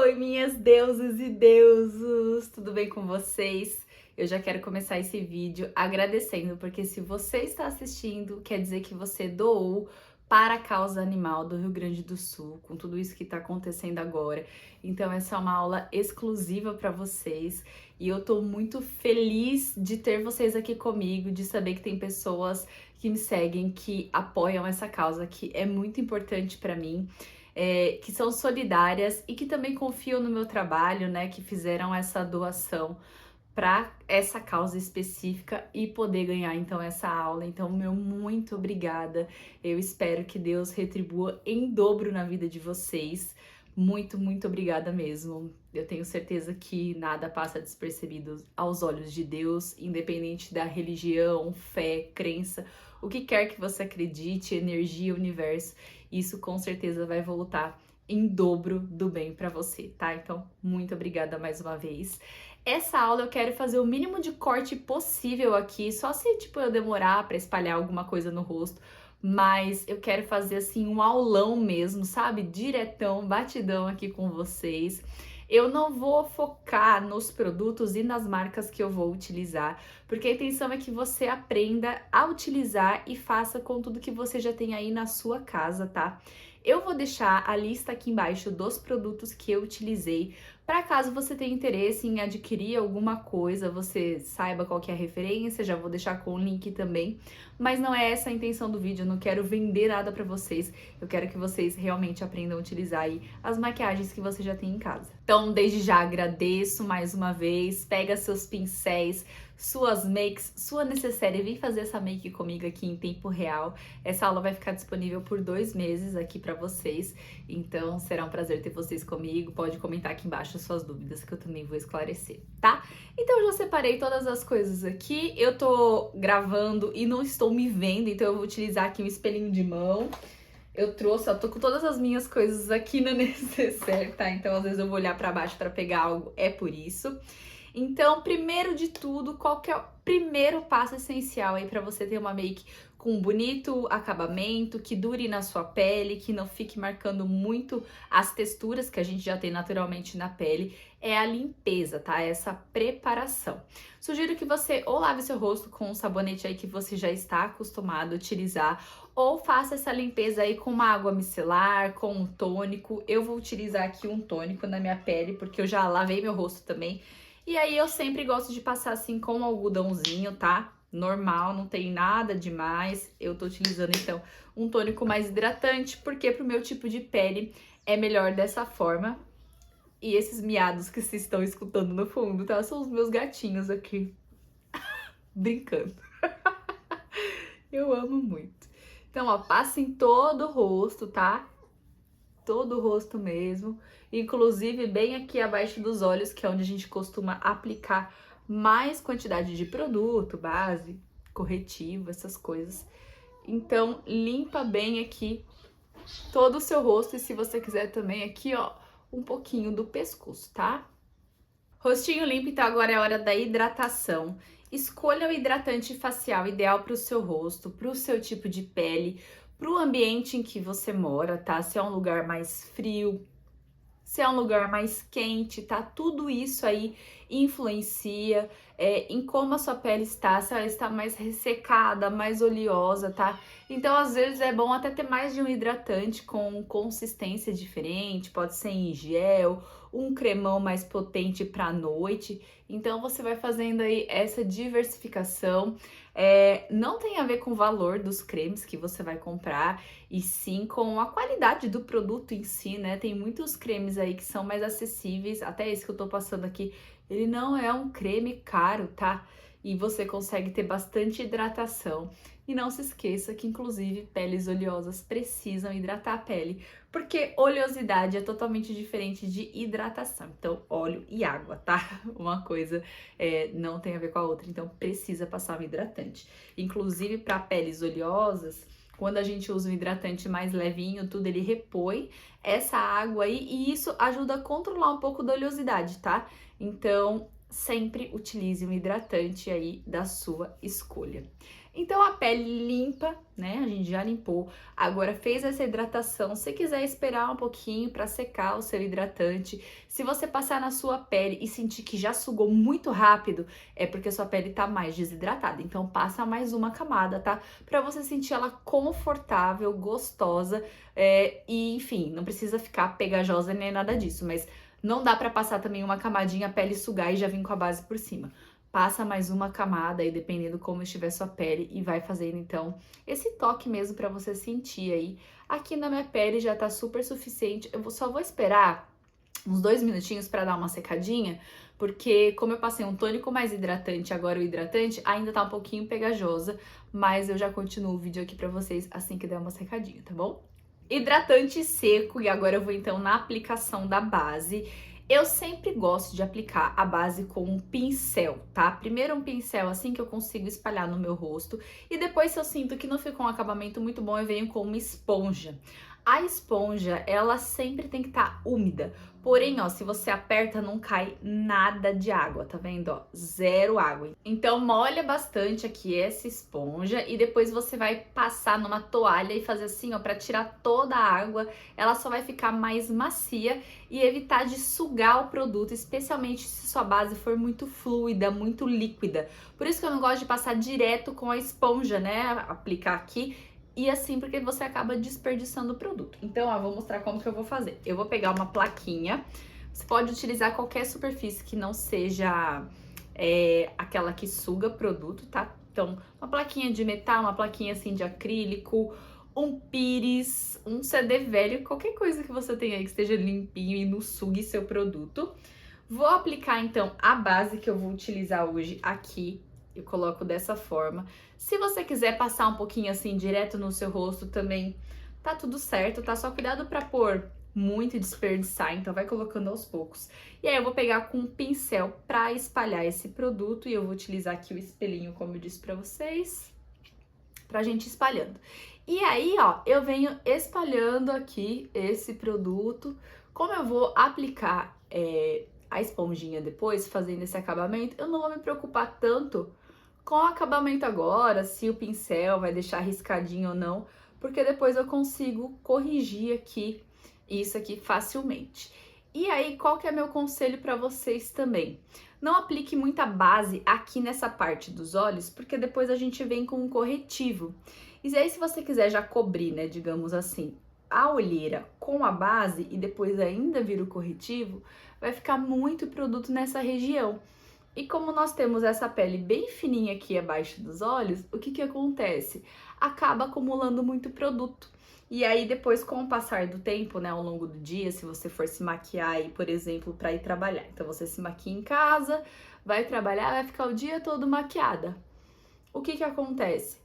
Oi, minhas deusas e deusos, tudo bem com vocês? Eu já quero começar esse vídeo agradecendo, porque se você está assistindo, quer dizer que você doou para a causa animal do Rio Grande do Sul, com tudo isso que está acontecendo agora. Então, essa é uma aula exclusiva para vocês e eu tô muito feliz de ter vocês aqui comigo, de saber que tem pessoas que me seguem, que apoiam essa causa, que é muito importante para mim. Que são solidárias e que também confiam no meu trabalho, né? Que fizeram essa doação para essa causa específica e poder ganhar então essa aula. Então, meu muito obrigada. Eu espero que Deus retribua em dobro na vida de vocês. Muito obrigada mesmo. Eu tenho certeza que nada passa despercebido aos olhos de Deus, independente da religião, fé, crença, o que quer que você acredite, energia, universo, isso com certeza vai voltar em dobro do bem para você, tá? Então, muito obrigada mais uma vez. Essa aula eu quero fazer o mínimo de corte possível aqui, só se tipo eu demorar para espalhar alguma coisa no rosto, mas eu quero fazer assim um aulão mesmo, sabe? Diretão, batidão aqui com vocês. Eu não vou focar nos produtos e nas marcas que eu vou utilizar, porque a intenção é que você aprenda a utilizar e faça com tudo que você já tem aí na sua casa, tá? Eu vou deixar a lista aqui embaixo dos produtos que eu utilizei, para caso você tenha interesse em adquirir alguma coisa, você saiba qual que é a referência, já vou deixar com o link também. Mas não é essa a intenção do vídeo, eu não quero vender nada para vocês, eu quero que vocês realmente aprendam a utilizar aí as maquiagens que você já tem em casa. Então, desde já agradeço mais uma vez, pega seus pincéis, suas makes, sua necessaire, vem fazer essa make comigo aqui em tempo real. Essa aula vai ficar disponível por 2 meses aqui para vocês, então será um prazer ter vocês comigo. Pode comentar aqui embaixo as suas dúvidas que eu também vou esclarecer, tá? Então eu já separei todas as coisas aqui, eu tô gravando e não estou me vendo, então eu vou utilizar aqui um espelhinho de mão. Eu trouxe, ó, tô com todas as minhas coisas aqui no necessaire, tá? Então às vezes eu vou olhar para baixo para pegar algo, é por isso. Então, primeiro de tudo, qual que é o primeiro passo essencial aí para você ter uma make com um bonito acabamento, que dure na sua pele, que não fique marcando muito as texturas que a gente já tem naturalmente na pele, é a limpeza, tá? Essa preparação. Sugiro que você ou lave seu rosto com um sabonete aí que você já está acostumado a utilizar, ou faça essa limpeza aí com uma água micelar, com um tônico. Eu vou utilizar aqui um tônico na minha pele, porque eu já lavei meu rosto também. E aí eu sempre gosto de passar assim com um algodãozinho, tá? Normal, não tem nada demais. Eu tô utilizando então um tônico mais hidratante, porque pro meu tipo de pele é melhor dessa forma. E esses miados que vocês estão escutando no fundo, tá? São os meus gatinhos aqui brincando. Eu amo muito. Então, ó, passa em todo o rosto, tá? Todo o rosto mesmo, inclusive bem aqui abaixo dos olhos, que é onde a gente costuma aplicar mais quantidade de produto, base, corretivo, essas coisas. Então, limpa bem aqui todo o seu rosto e se você quiser também aqui, ó, um pouquinho do pescoço, tá? Rostinho limpo, então agora é a hora da hidratação. Escolha o hidratante facial ideal para o seu rosto, para o seu tipo de pele, para o ambiente em que você mora, tá? Se é um lugar mais frio, se é um lugar mais quente, tá? Tudo isso aí influencia em como a sua pele está, se ela está mais ressecada, mais oleosa, tá? Então, às vezes é bom até ter mais de um hidratante com consistência diferente, pode ser em gel, um cremão mais potente para noite. Então, você vai fazendo aí essa diversificação. Não tem a ver com o valor dos cremes que você vai comprar, e sim com a qualidade do produto em si, né? Tem muitos cremes aí que são mais acessíveis, até esse que eu tô passando aqui, ele não é um creme caro, tá? E você consegue ter bastante hidratação. E não se esqueça que, inclusive, peles oleosas precisam hidratar a pele, porque oleosidade é totalmente diferente de hidratação. Então, óleo e água, tá? Uma coisa não tem a ver com a outra, então precisa passar um hidratante. Inclusive, para peles oleosas, quando a gente usa um hidratante mais levinho, tudo, ele repõe essa água aí e isso ajuda a controlar um pouco da oleosidade, tá? Então, sempre utilize um hidratante aí da sua escolha. Então a pele limpa, né? A gente já limpou. Agora fez essa hidratação. Se quiser esperar um pouquinho para secar o seu hidratante, se você passar na sua pele e sentir que já sugou muito rápido, é porque a sua pele tá mais desidratada. Então passa mais uma camada, tá? Para você sentir ela confortável, gostosa, e enfim, não precisa ficar pegajosa nem nada disso, mas não dá para passar também uma camadinha, a pele sugar e já vir com a base por cima. Passa mais uma camada aí, dependendo como estiver sua pele, e vai fazendo então esse toque mesmo para você sentir aí. Aqui na minha pele já tá super suficiente. Só vou esperar uns 2 minutinhos para dar uma secadinha, porque como eu passei um tônico mais hidratante, agora o hidratante ainda tá um pouquinho pegajosa, mas eu já continuo o vídeo aqui para vocês assim que der uma secadinha, tá bom? Hidratante seco, e agora eu vou então na aplicação da base. Eu sempre gosto de aplicar a base com um pincel, tá? Primeiro um pincel assim que eu consigo espalhar no meu rosto, e depois se eu sinto que não ficou um acabamento muito bom, eu venho com uma esponja. A esponja, ela sempre tem que estar úmida, porém, ó, se você aperta não cai nada de água, tá vendo, ó? Zero água. Então molha bastante aqui essa esponja e depois você vai passar numa toalha e fazer assim, ó, pra tirar toda a água. Ela só vai ficar mais macia e evitar de sugar o produto, especialmente se sua base for muito fluida, muito líquida. Por isso que eu não gosto de passar direto com a esponja, né? Aplicar aqui. E assim, porque você acaba desperdiçando o produto. Então, ó, vou mostrar como que eu vou fazer. Eu vou pegar uma plaquinha. Você pode utilizar qualquer superfície que não seja aquela que suga produto, tá? Então, uma plaquinha de metal, uma plaquinha assim de acrílico, um pires, um CD velho, qualquer coisa que você tenha aí que esteja limpinho e não sugue seu produto. Vou aplicar, então, a base que eu vou utilizar hoje aqui. Eu coloco dessa forma. Se você quiser passar um pouquinho assim direto no seu rosto também, tá tudo certo, tá? Só cuidado pra pôr muito e desperdiçar, então vai colocando aos poucos. E aí eu vou pegar com um pincel pra espalhar esse produto, e eu vou utilizar aqui o espelhinho, como eu disse pra vocês, pra gente ir espalhando. E aí, ó, eu venho espalhando aqui esse produto. Como eu vou aplicar a esponjinha depois, fazendo esse acabamento, eu não vou me preocupar tanto com o acabamento agora, se o pincel vai deixar riscadinho ou não, porque depois eu consigo corrigir aqui isso aqui facilmente. E aí, qual que é meu conselho para vocês também? Não aplique muita base aqui nessa parte dos olhos, porque depois a gente vem com um corretivo. E aí, se você quiser já cobrir, né, digamos assim, a olheira com a base e depois ainda vir o corretivo, vai ficar muito produto nessa região. E como nós temos essa pele bem fininha aqui abaixo dos olhos, o que que acontece? Acaba acumulando muito produto. E aí depois, com o passar do tempo, né, ao longo do dia, se você for se maquiar aí, por exemplo, para ir trabalhar. Então você se maquia em casa, vai trabalhar, vai ficar o dia todo maquiada. O que que acontece?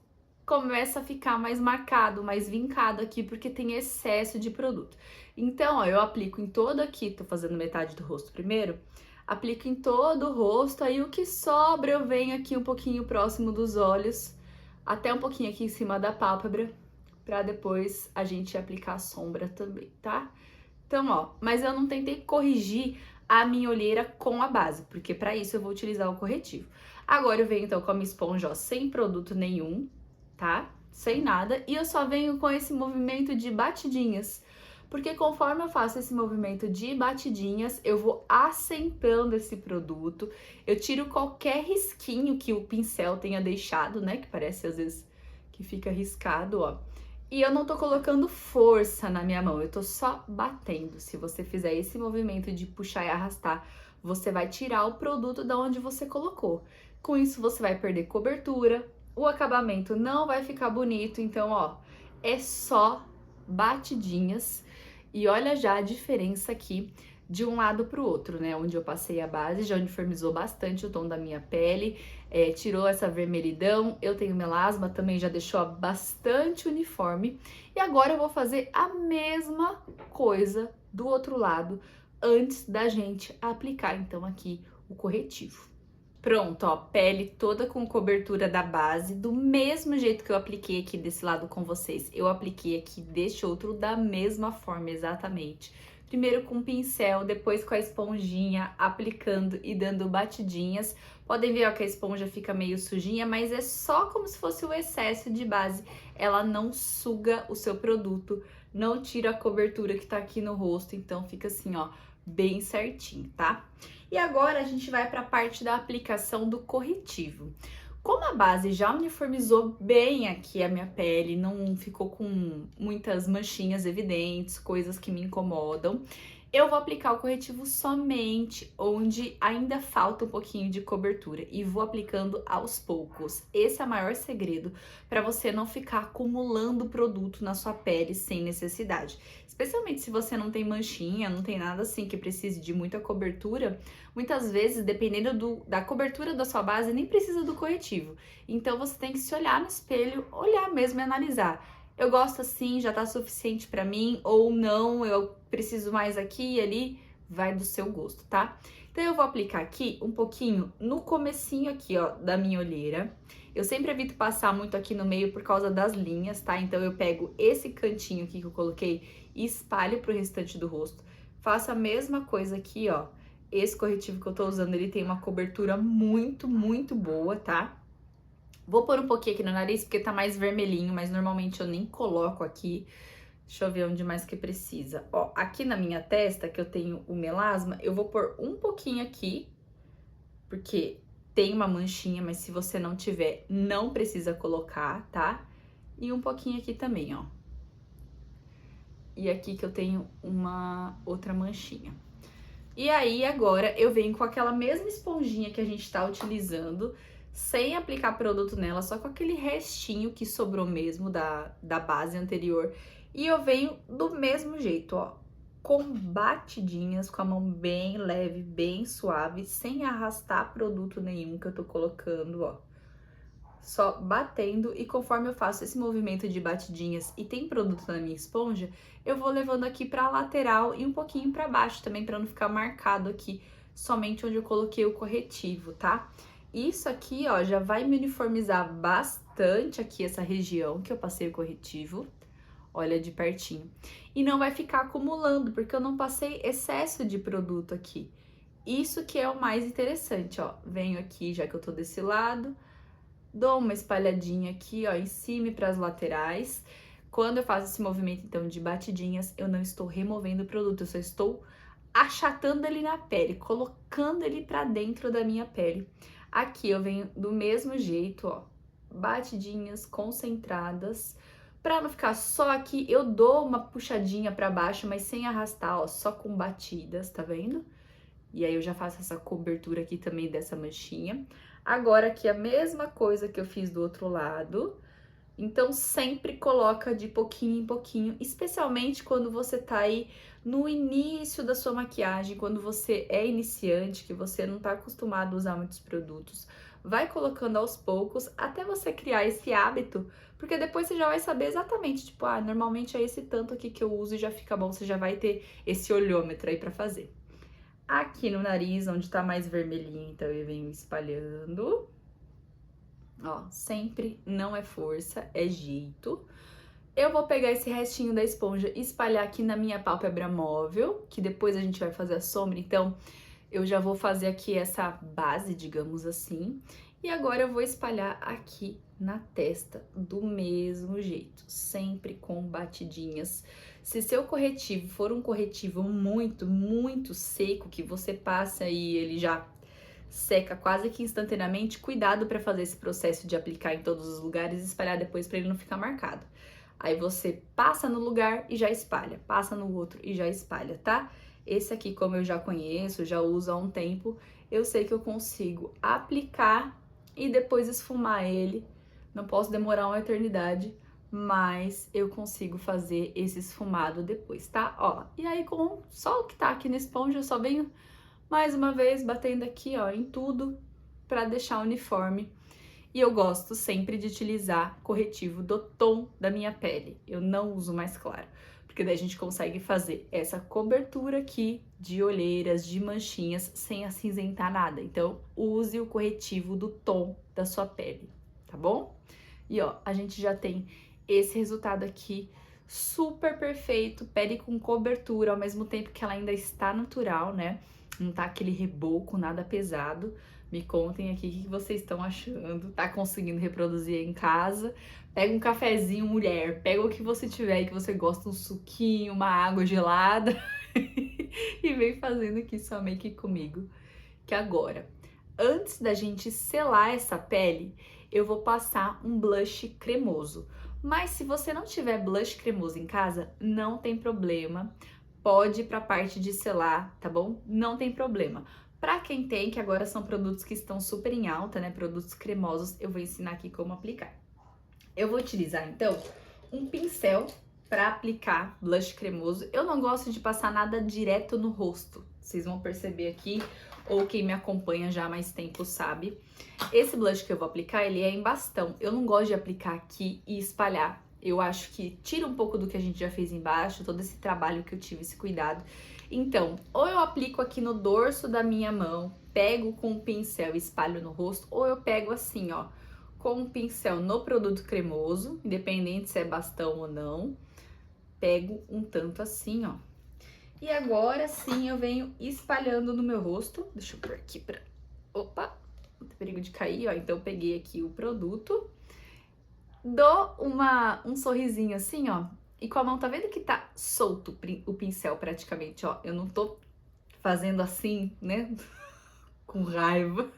Começa a ficar mais marcado, mais vincado aqui, porque tem excesso de produto. Então, ó, eu aplico em todo aqui, tô fazendo metade do rosto primeiro, aplico em todo o rosto, aí o que sobra eu venho aqui um pouquinho próximo dos olhos, até um pouquinho aqui em cima da pálpebra, pra depois a gente aplicar a sombra também, tá? Então, ó, mas eu não tentei corrigir a minha olheira com a base, porque pra isso eu vou utilizar o corretivo. Agora eu venho então com a minha esponja, ó, sem produto nenhum, tá? Sem nada, e eu só venho com esse movimento de batidinhas, porque conforme eu faço esse movimento de batidinhas, eu vou assentando esse produto, eu tiro qualquer risquinho que o pincel tenha deixado, né, que parece às vezes que fica riscado, ó. E eu não tô colocando força na minha mão, eu tô só batendo. Se você fizer esse movimento de puxar e arrastar, você vai tirar o produto da onde você colocou. Com isso, você vai perder cobertura, o acabamento não vai ficar bonito, então, ó, é só batidinhas. E olha já a diferença aqui de um lado pro outro, né? Onde eu passei a base, já uniformizou bastante o tom da minha pele, tirou essa vermelhidão. Eu tenho melasma, também já deixou bastante uniforme. E agora eu vou fazer a mesma coisa do outro lado, antes da gente aplicar, então, aqui o corretivo. Pronto, ó, pele toda com cobertura da base, do mesmo jeito que eu apliquei aqui desse lado com vocês. Eu apliquei aqui deste outro da mesma forma, exatamente. primeiro com o pincel, depois com a esponjinha, aplicando e dando batidinhas. Podem ver, ó, que a esponja fica meio sujinha, mas é só como se fosse o excesso de base. Ela não suga o seu produto, não tira a cobertura que tá aqui no rosto, então fica assim, ó, bem certinho, tá? E agora a gente vai para a parte da aplicação do corretivo. Como a base já uniformizou bem aqui a minha pele, não ficou com muitas manchinhas evidentes, coisas que me incomodam, eu vou aplicar o corretivo somente onde ainda falta um pouquinho de cobertura e vou aplicando aos poucos. Esse é o maior segredo para você não ficar acumulando produto na sua pele sem necessidade. Especialmente se você não tem manchinha, não tem nada assim que precise de muita cobertura, muitas vezes, dependendo da cobertura da sua base, nem precisa do corretivo. Então você tem que se olhar no espelho, olhar mesmo e analisar. Eu gosto assim, já tá suficiente pra mim, ou não, eu preciso mais aqui e ali, vai do seu gosto, tá? Então eu vou aplicar aqui um pouquinho no comecinho aqui, ó, da minha olheira. Eu sempre evito passar muito aqui no meio por causa das linhas, tá? Então eu pego esse cantinho aqui que eu coloquei e espalho pro restante do rosto. Faço a mesma coisa aqui, ó. Esse corretivo que eu tô usando, ele tem uma cobertura muito, muito boa, tá? Vou pôr um pouquinho aqui no nariz, porque tá mais vermelhinho, mas normalmente eu nem coloco aqui. Deixa eu ver onde mais que precisa. Ó, aqui na minha testa, que eu tenho o melasma, eu vou pôr um pouquinho aqui, porque tem uma manchinha, mas se você não tiver, não precisa colocar, tá? E um pouquinho aqui também, ó. E aqui que eu tenho uma outra manchinha. E aí, agora, eu venho com aquela mesma esponjinha que a gente tá utilizando, sem aplicar produto nela, só com aquele restinho que sobrou mesmo da base anterior. E eu venho do mesmo jeito, ó, com batidinhas, com a mão bem leve, bem suave, sem arrastar produto nenhum que eu tô colocando, ó. Só batendo, e conforme eu faço esse movimento de batidinhas e tem produto na minha esponja, eu vou levando aqui pra lateral e um pouquinho pra baixo também, pra não ficar marcado aqui somente onde eu coloquei o corretivo, tá? Isso aqui, ó, já vai me uniformizar bastante aqui essa região que eu passei o corretivo, olha de pertinho. E não vai ficar acumulando, porque eu não passei excesso de produto aqui. Isso que é o mais interessante, ó. Venho aqui, já que eu tô desse lado, dou uma espalhadinha aqui, ó, em cima e para as laterais. Quando eu faço esse movimento, então, de batidinhas, eu não estou removendo o produto, eu só estou achatando ele na pele, colocando ele para dentro da minha pele. Aqui eu venho do mesmo jeito, ó, batidinhas concentradas. Para não ficar só aqui, eu dou uma puxadinha para baixo, mas sem arrastar, ó, só com batidas, tá vendo? E aí eu já faço essa cobertura aqui também dessa manchinha. Agora aqui a mesma coisa que eu fiz do outro lado. Então sempre coloca de pouquinho em pouquinho, especialmente quando você tá aí no início da sua maquiagem, quando você é iniciante, que você não tá acostumado a usar muitos produtos. Vai colocando aos poucos até você criar esse hábito, porque depois você já vai saber exatamente, tipo, ah, normalmente é esse tanto aqui que eu uso e já fica bom, você já vai ter esse olhômetro aí pra fazer. Aqui no nariz, onde tá mais vermelhinho, então eu venho espalhando. Ó, sempre não é força, é jeito. Eu vou pegar esse restinho da esponja e espalhar aqui na minha pálpebra móvel, que depois a gente vai fazer a sombra, então eu já vou fazer aqui essa base, digamos assim. E agora eu vou espalhar aqui na testa do mesmo jeito, sempre com batidinhas. Se seu corretivo for um corretivo muito, muito seco, que você passa e ele já seca quase que instantaneamente, cuidado para fazer esse processo de aplicar em todos os lugares e espalhar depois para ele não ficar marcado. Aí você passa no lugar e já espalha, passa no outro e já espalha, tá? Esse aqui, como eu já conheço, já uso há um tempo, eu sei que eu consigo aplicar e depois esfumar ele. Não posso demorar uma eternidade, mas eu consigo fazer esse esfumado depois, tá? Ó, e aí com só o que tá aqui na esponja, eu só venho mais uma vez batendo aqui, ó, em tudo pra deixar uniforme. E eu gosto sempre de utilizar corretivo do tom da minha pele. Eu não uso mais claro, porque daí a gente consegue fazer essa cobertura aqui de olheiras, de manchinhas, sem acinzentar nada. Então, use o corretivo do tom da sua pele, tá bom? E ó, a gente já tem esse resultado aqui super perfeito, pele com cobertura, ao mesmo tempo que ela ainda está natural, né? Não tá aquele reboco, nada pesado. Me contem aqui o que vocês estão achando. Tá conseguindo reproduzir aí em casa? Pega um cafezinho, mulher. Pega o que você tiver e que você gosta, um suquinho, uma água gelada. E vem fazendo aqui sua make comigo. Que agora, antes da gente selar essa pele, eu vou passar um blush cremoso. Mas se você não tiver blush cremoso em casa, não tem problema. Pode ir para a parte de selar, tá bom? Não tem problema. Para quem tem, que agora são produtos que estão super em alta, né? Produtos cremosos, eu vou ensinar aqui como aplicar. Eu vou utilizar, então, um pincel para aplicar blush cremoso. Eu não gosto de passar nada direto no rosto. Vocês vão perceber aqui, ou quem me acompanha já há mais tempo sabe. Esse blush que eu vou aplicar, ele é em bastão. Eu não gosto de aplicar aqui e espalhar. Eu acho que tira um pouco do que a gente já fez embaixo, todo esse trabalho que eu tive, esse cuidado. Então, ou eu aplico aqui no dorso da minha mão, pego com o pincel e espalho no rosto, ou eu pego assim, ó, com o pincel no produto cremoso, independente se é bastão ou não, pego um tanto assim, ó. E agora sim eu venho espalhando no meu rosto. Deixa eu pôr aqui pra... Opa, não tem perigo de cair, ó. Então eu peguei aqui o produto, dou um sorrisinho assim, ó. E com a mão, tá vendo que tá solto o pincel praticamente, ó. Eu não tô fazendo assim, né, com raiva.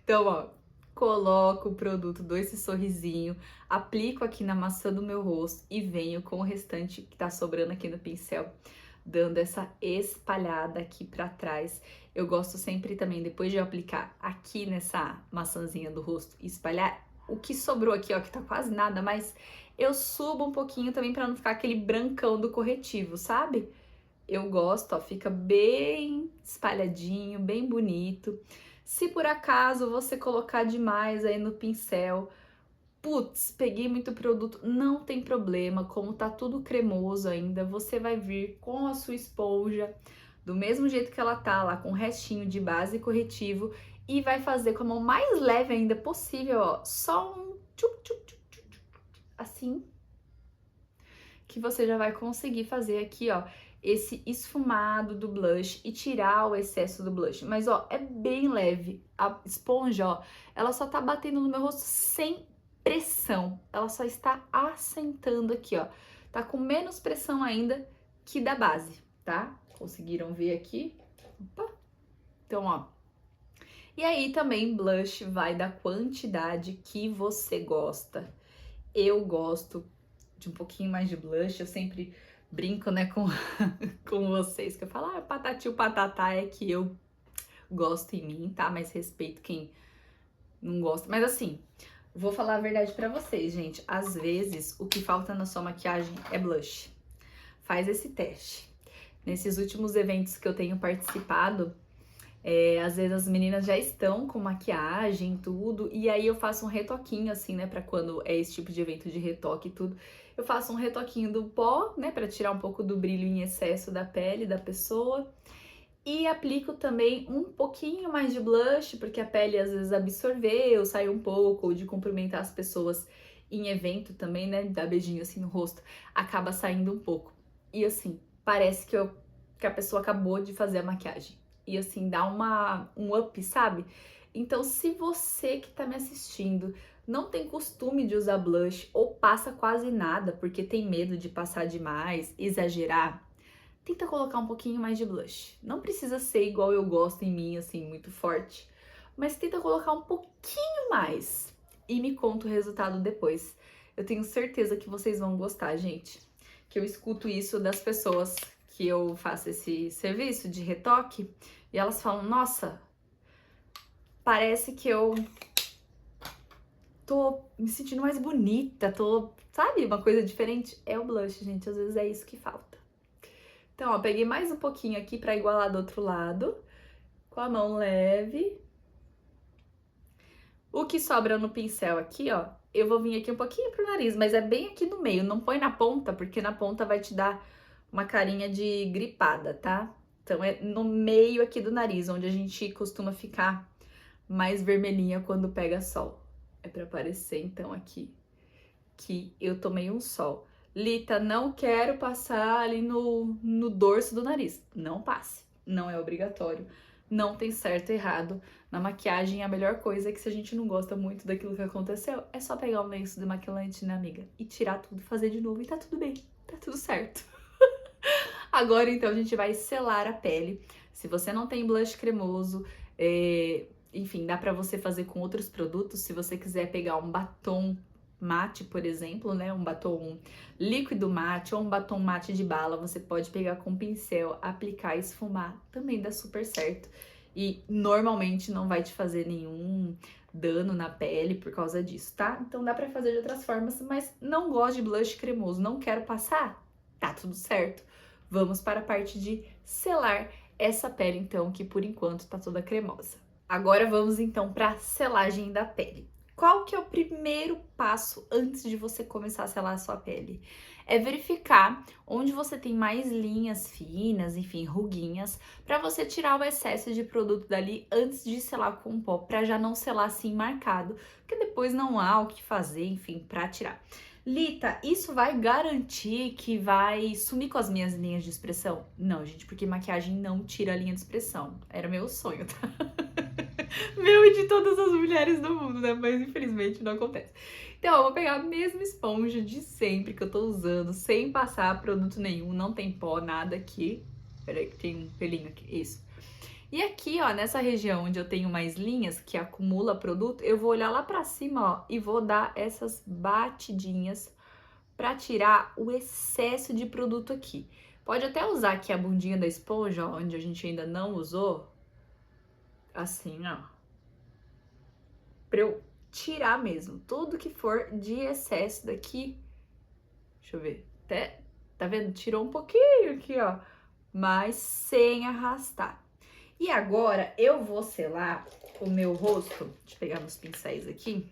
Então, ó, coloco o produto, dou esse sorrisinho, aplico aqui na maçã do meu rosto e venho com o restante que tá sobrando aqui no pincel, dando essa espalhada aqui pra trás. Eu gosto sempre também, depois de eu aplicar aqui nessa maçãzinha do rosto e espalhar, o que sobrou aqui, ó, que tá quase nada, mas eu subo um pouquinho também pra não ficar aquele brancão do corretivo, sabe? Eu gosto, ó, fica bem espalhadinho, bem bonito. Se por acaso você colocar demais aí no pincel, putz, peguei muito produto, não tem problema, como tá tudo cremoso ainda, você vai vir com a sua esponja, do mesmo jeito que ela tá lá, com o restinho de base corretivo, e vai fazer com a mão mais leve ainda possível, ó, só um tchup, tchup, tchup, tchup, tchup, assim, que você já vai conseguir fazer aqui, ó, esse esfumado do blush e tirar o excesso do blush. Mas, ó, é bem leve. A esponja, ó, ela só tá batendo no meu rosto sem pressão. Ela só está assentando aqui, ó. Tá com menos pressão ainda que da base, tá? Conseguiram ver aqui? Opa! Então, ó. E aí também blush vai da quantidade que você gosta. Eu gosto de um pouquinho mais de blush, eu sempre brinco, né, com vocês, que eu falo, patati o patatá é que eu gosto em mim, tá? Mas respeito quem não gosta. Mas assim, vou falar a verdade pra vocês, gente. Às vezes, o que falta na sua maquiagem é blush. Faz esse teste. Nesses últimos eventos que eu tenho participado, às vezes as meninas já estão com maquiagem e tudo, e aí eu faço um retoquinho assim, né, pra quando é esse tipo de evento de retoque e tudo, eu faço um retoquinho do pó, né, pra tirar um pouco do brilho em excesso da pele da pessoa, e aplico também um pouquinho mais de blush, porque a pele às vezes absorveu, sai um pouco, ou de cumprimentar as pessoas em evento também, né, dar beijinho assim no rosto, acaba saindo um pouco. E assim, parece que a pessoa acabou de fazer a maquiagem. E assim, dá um up, sabe? Então, se você que tá me assistindo não tem costume de usar blush ou passa quase nada porque tem medo de passar demais, exagerar, tenta colocar um pouquinho mais de blush. Não precisa ser igual eu gosto em mim, assim, muito forte, mas tenta colocar um pouquinho mais e me conta o resultado depois. Eu tenho certeza que vocês vão gostar, gente. Que eu escuto isso das pessoas que eu faço esse serviço de retoque e elas falam, nossa, parece que eu tô me sentindo mais bonita, sabe, uma coisa diferente. É o blush, gente, às vezes é isso que falta. Então, ó, peguei mais um pouquinho aqui pra igualar do outro lado, com a mão leve. O que sobra no pincel aqui, ó, eu vou vir aqui um pouquinho pro nariz, mas é bem aqui no meio, não põe na ponta, porque na ponta vai te dar uma carinha de gripada, tá? Então é no meio aqui do nariz, onde a gente costuma ficar mais vermelhinha quando pega sol. É pra parecer, então, aqui, que eu tomei um sol. Lita, não quero passar ali no dorso do nariz. Não passe, não é obrigatório. Não tem certo e errado. Na maquiagem, a melhor coisa é que se a gente não gosta muito daquilo que aconteceu, é só pegar um lenço demaquilante, né, amiga? E tirar tudo, fazer de novo e tá tudo bem, tá tudo certo. Agora, então, a gente vai selar a pele. Se você não tem blush cremoso, enfim, dá pra você fazer com outros produtos. Se você quiser pegar um batom mate, por exemplo, né, um batom líquido mate ou um batom mate de bala, você pode pegar com pincel, aplicar e esfumar, também dá super certo. E normalmente não vai te fazer nenhum dano na pele por causa disso, tá? Então dá pra fazer de outras formas, mas não gosto de blush cremoso, não quero passar? Tá tudo certo. Vamos para a parte de selar essa pele, então, que por enquanto tá toda cremosa. Agora vamos então para a selagem da pele. Qual que é o primeiro passo antes de você começar a selar a sua pele? É verificar onde você tem mais linhas finas, enfim, ruguinhas, para você tirar o excesso de produto dali antes de selar com pó, para já não selar assim marcado, porque depois não há o que fazer, enfim, para tirar. Lita, isso vai garantir que vai sumir com as minhas linhas de expressão? Não, gente, porque maquiagem não tira a linha de expressão. Era meu sonho, tá? Meu e de todas as mulheres do mundo, né? Mas infelizmente não acontece. Então, eu vou pegar a mesma esponja de sempre que eu tô usando, sem passar produto nenhum, não tem pó, nada aqui. Peraí que tem um pelinho aqui, isso. E aqui, ó, nessa região onde eu tenho mais linhas, que acumula produto, eu vou olhar lá pra cima, ó, e vou dar essas batidinhas pra tirar o excesso de produto aqui. Pode até usar aqui a bundinha da esponja, ó, onde a gente ainda não usou, assim, ó, pra eu tirar mesmo tudo que for de excesso daqui. Deixa eu ver, até, tá vendo? Tirou um pouquinho aqui, ó, mas sem arrastar. E agora eu vou selar o meu rosto. Deixa eu pegar meus pincéis aqui.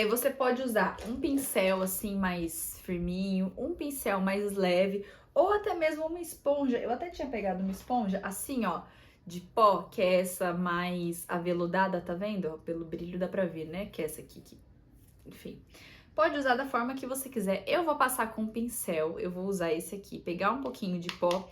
Você pode usar um pincel assim mais firminho, um pincel mais leve, ou até mesmo uma esponja. Eu até tinha pegado uma esponja assim, ó, de pó, que é essa mais aveludada, tá vendo? Ó, pelo brilho dá pra ver, né? Que é essa aqui. Enfim, pode usar da forma que você quiser. Eu vou passar com um pincel, eu vou usar esse aqui, pegar um pouquinho de pó.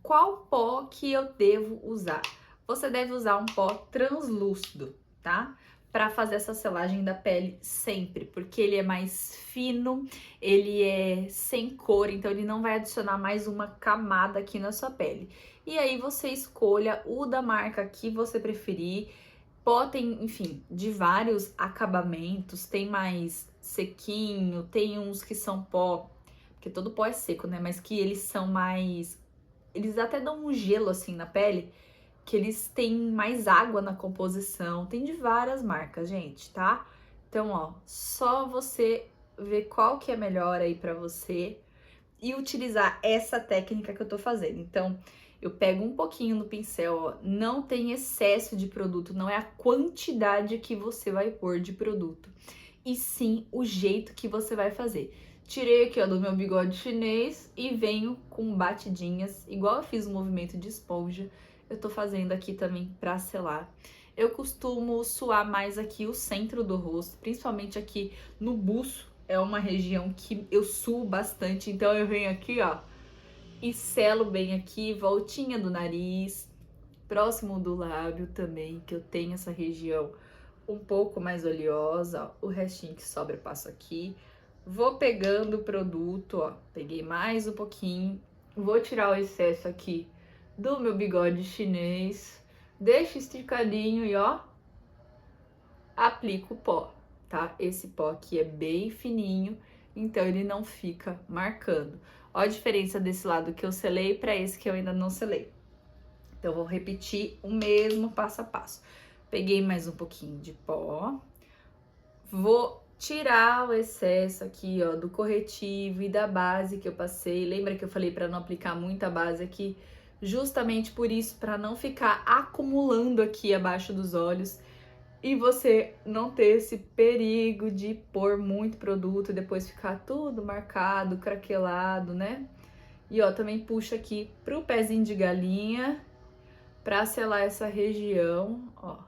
Qual pó que eu devo usar? Você deve usar um pó translúcido, tá? Para fazer essa selagem da pele sempre, porque ele é mais fino, ele é sem cor, então ele não vai adicionar mais uma camada aqui na sua pele. E aí você escolha o da marca que você preferir. Pó tem, enfim, de vários acabamentos, tem mais sequinho, tem uns que são pó, porque todo pó é seco, né? Mas que eles são mais, eles até dão um gelo assim na pele, que eles têm mais água na composição. Tem de várias marcas, gente, tá? Então, ó, só você ver qual que é melhor aí pra você e utilizar essa técnica que eu tô fazendo. Então, eu pego um pouquinho no pincel, ó, não tem excesso de produto, não é a quantidade que você vai pôr de produto, e sim o jeito que você vai fazer. Tirei aqui, ó, do meu bigode chinês e venho com batidinhas, igual eu fiz o movimento de esponja, eu tô fazendo aqui também pra selar. Eu costumo suar mais aqui o centro do rosto, principalmente aqui no buço, é uma região que eu suo bastante, então eu venho aqui, ó, e selo bem aqui, voltinha do nariz, próximo do lábio também, que eu tenho essa região um pouco mais oleosa, ó, o restinho que sobra eu passo aqui. Vou pegando o produto, ó, peguei mais um pouquinho, vou tirar o excesso aqui do meu bigode chinês, deixo esticadinho e ó, aplico o pó, tá? Esse pó aqui é bem fininho, então ele não fica marcando. Ó a diferença desse lado que eu selei para esse que eu ainda não selei. Então, eu vou repetir o mesmo passo a passo. Peguei mais um pouquinho de pó, vou tirar o excesso aqui, ó, do corretivo e da base que eu passei. Lembra que eu falei para não aplicar muita base aqui? Justamente por isso, para não ficar acumulando aqui abaixo dos olhos e você não ter esse perigo de pôr muito produto e depois ficar tudo marcado, craquelado, né? E ó, também puxa aqui pro pezinho de galinha pra selar essa região, ó.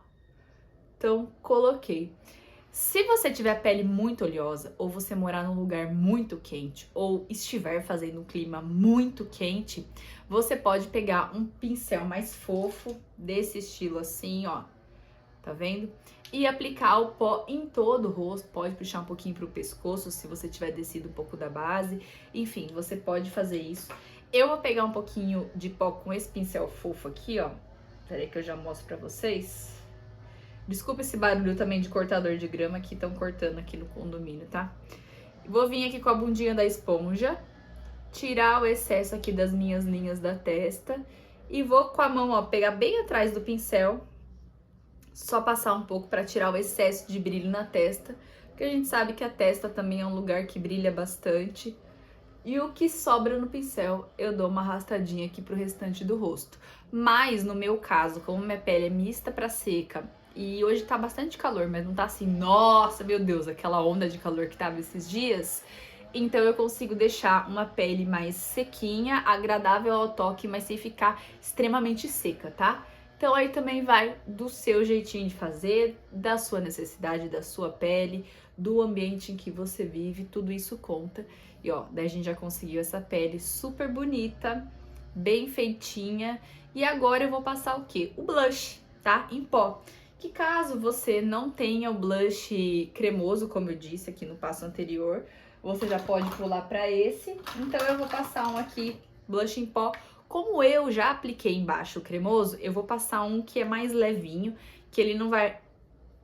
Então, coloquei. Se você tiver a pele muito oleosa, ou você morar num lugar muito quente, ou estiver fazendo um clima muito quente, você pode pegar um pincel mais fofo, desse estilo assim, ó, tá vendo? E aplicar o pó em todo o rosto, pode puxar um pouquinho pro pescoço, se você tiver descido um pouco da base, enfim, você pode fazer isso. Eu vou pegar um pouquinho de pó com esse pincel fofo aqui, ó, peraí que eu já mostro pra vocês. Desculpa esse barulho também de cortador de grama que estão cortando aqui no condomínio, tá? Vou vir aqui com a bundinha da esponja, tirar o excesso aqui das minhas linhas da testa e vou com a mão, ó, pegar bem atrás do pincel, só passar um pouco para tirar o excesso de brilho na testa, porque a gente sabe que a testa também é um lugar que brilha bastante. E o que sobra no pincel, eu dou uma arrastadinha aqui pro restante do rosto. Mas no meu caso, como minha pele é mista pra seca, e hoje tá bastante calor, mas não tá assim, nossa, meu Deus, aquela onda de calor que tava esses dias. Então eu consigo deixar uma pele mais sequinha, agradável ao toque, mas sem ficar extremamente seca, tá? Então aí também vai do seu jeitinho de fazer, da sua necessidade, da sua pele, do ambiente em que você vive, tudo isso conta. E ó, daí a gente já conseguiu essa pele super bonita, bem feitinha. E agora eu vou passar o quê? O blush, tá? Em pó. Que caso você não tenha o blush cremoso, como eu disse aqui no passo anterior, você já pode pular para esse. Então eu vou passar um aqui, blush em pó. Como eu já apliquei embaixo o cremoso, eu vou passar um que é mais levinho, que ele não vai...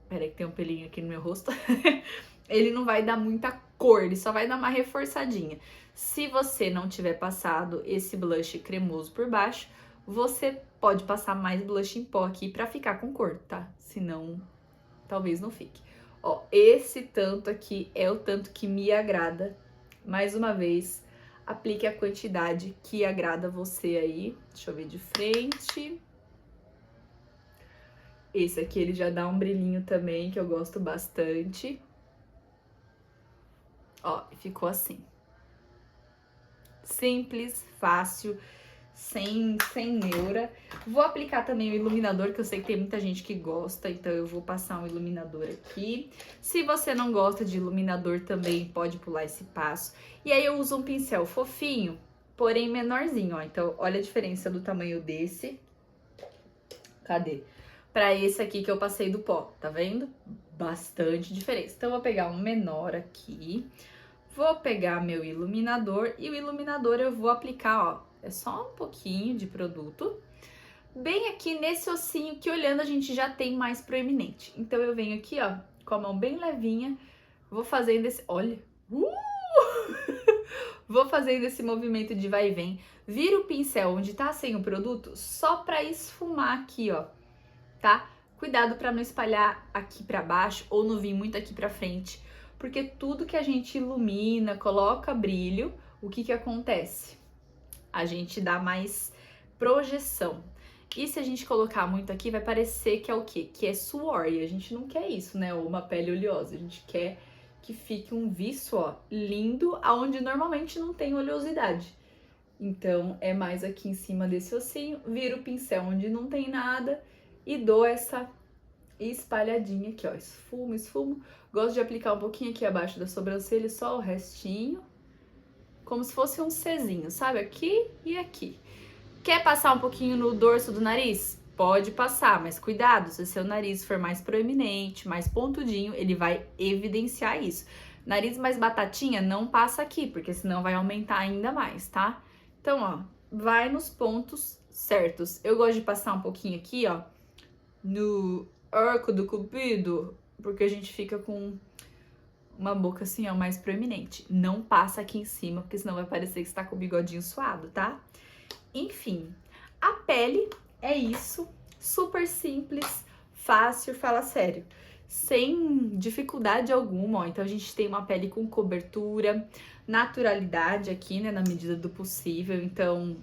Peraí que tem um pelinho aqui no meu rosto. Ele não vai dar muita cor, ele só vai dar uma reforçadinha. Se você não tiver passado esse blush cremoso por baixo, você pode passar mais blush em pó aqui pra ficar com cor, tá? Senão, talvez não fique. Ó, esse tanto aqui é o tanto que me agrada. Mais uma vez, aplique a quantidade que agrada você aí. Deixa eu ver de frente. Esse aqui, ele já dá um brilhinho também, que eu gosto bastante. Ó, ficou assim. Simples, fácil, sem neura. Vou aplicar também o iluminador, que eu sei que tem muita gente que gosta, então eu vou passar um iluminador aqui. Se você não gosta de iluminador também, pode pular esse passo. E aí eu uso um pincel fofinho, porém menorzinho, ó. Então, olha a diferença do tamanho desse. Cadê? Pra esse aqui que eu passei do pó, tá vendo? Bastante diferença. Então, eu vou pegar um menor aqui. Vou pegar meu iluminador e o iluminador eu vou aplicar, ó, é só um pouquinho de produto, bem aqui nesse ossinho que olhando a gente já tem mais proeminente. Então eu venho aqui, ó, com a mão bem levinha, vou fazendo esse, olha, vou fazendo esse movimento de vai e vem, vira o pincel onde tá sem o produto só pra esfumar aqui, ó, tá? Cuidado pra não espalhar aqui pra baixo ou não vir muito aqui pra frente. Porque tudo que a gente ilumina, coloca brilho, o que que acontece? A gente dá mais projeção. E se a gente colocar muito aqui, vai parecer que é o quê? Que é suor. E a gente não quer isso, né? Ou uma pele oleosa. A gente quer que fique um viço, ó, lindo, aonde normalmente não tem oleosidade. Então, é mais aqui em cima desse ossinho, viro o pincel onde não tem nada e dou essa espalhadinha aqui, ó, esfumo, esfumo. Gosto de aplicar um pouquinho aqui abaixo da sobrancelha, só o restinho, como se fosse um Czinho, sabe? Aqui e aqui. Quer passar um pouquinho no dorso do nariz? Pode passar, mas cuidado, se o seu nariz for mais proeminente, mais pontudinho, ele vai evidenciar isso. Nariz mais batatinha, não passa aqui, porque senão vai aumentar ainda mais, tá? Então, ó, vai nos pontos certos. Eu gosto de passar um pouquinho aqui, ó, no arco do cupido, porque a gente fica com uma boca assim, ó, mais proeminente. Não passa aqui em cima, porque senão vai parecer que você tá com o bigodinho suado, tá? Enfim, a pele é isso, super simples, fácil, fala sério, sem dificuldade alguma, ó. Então a gente tem uma pele com cobertura, naturalidade aqui, né, na medida do possível. Então,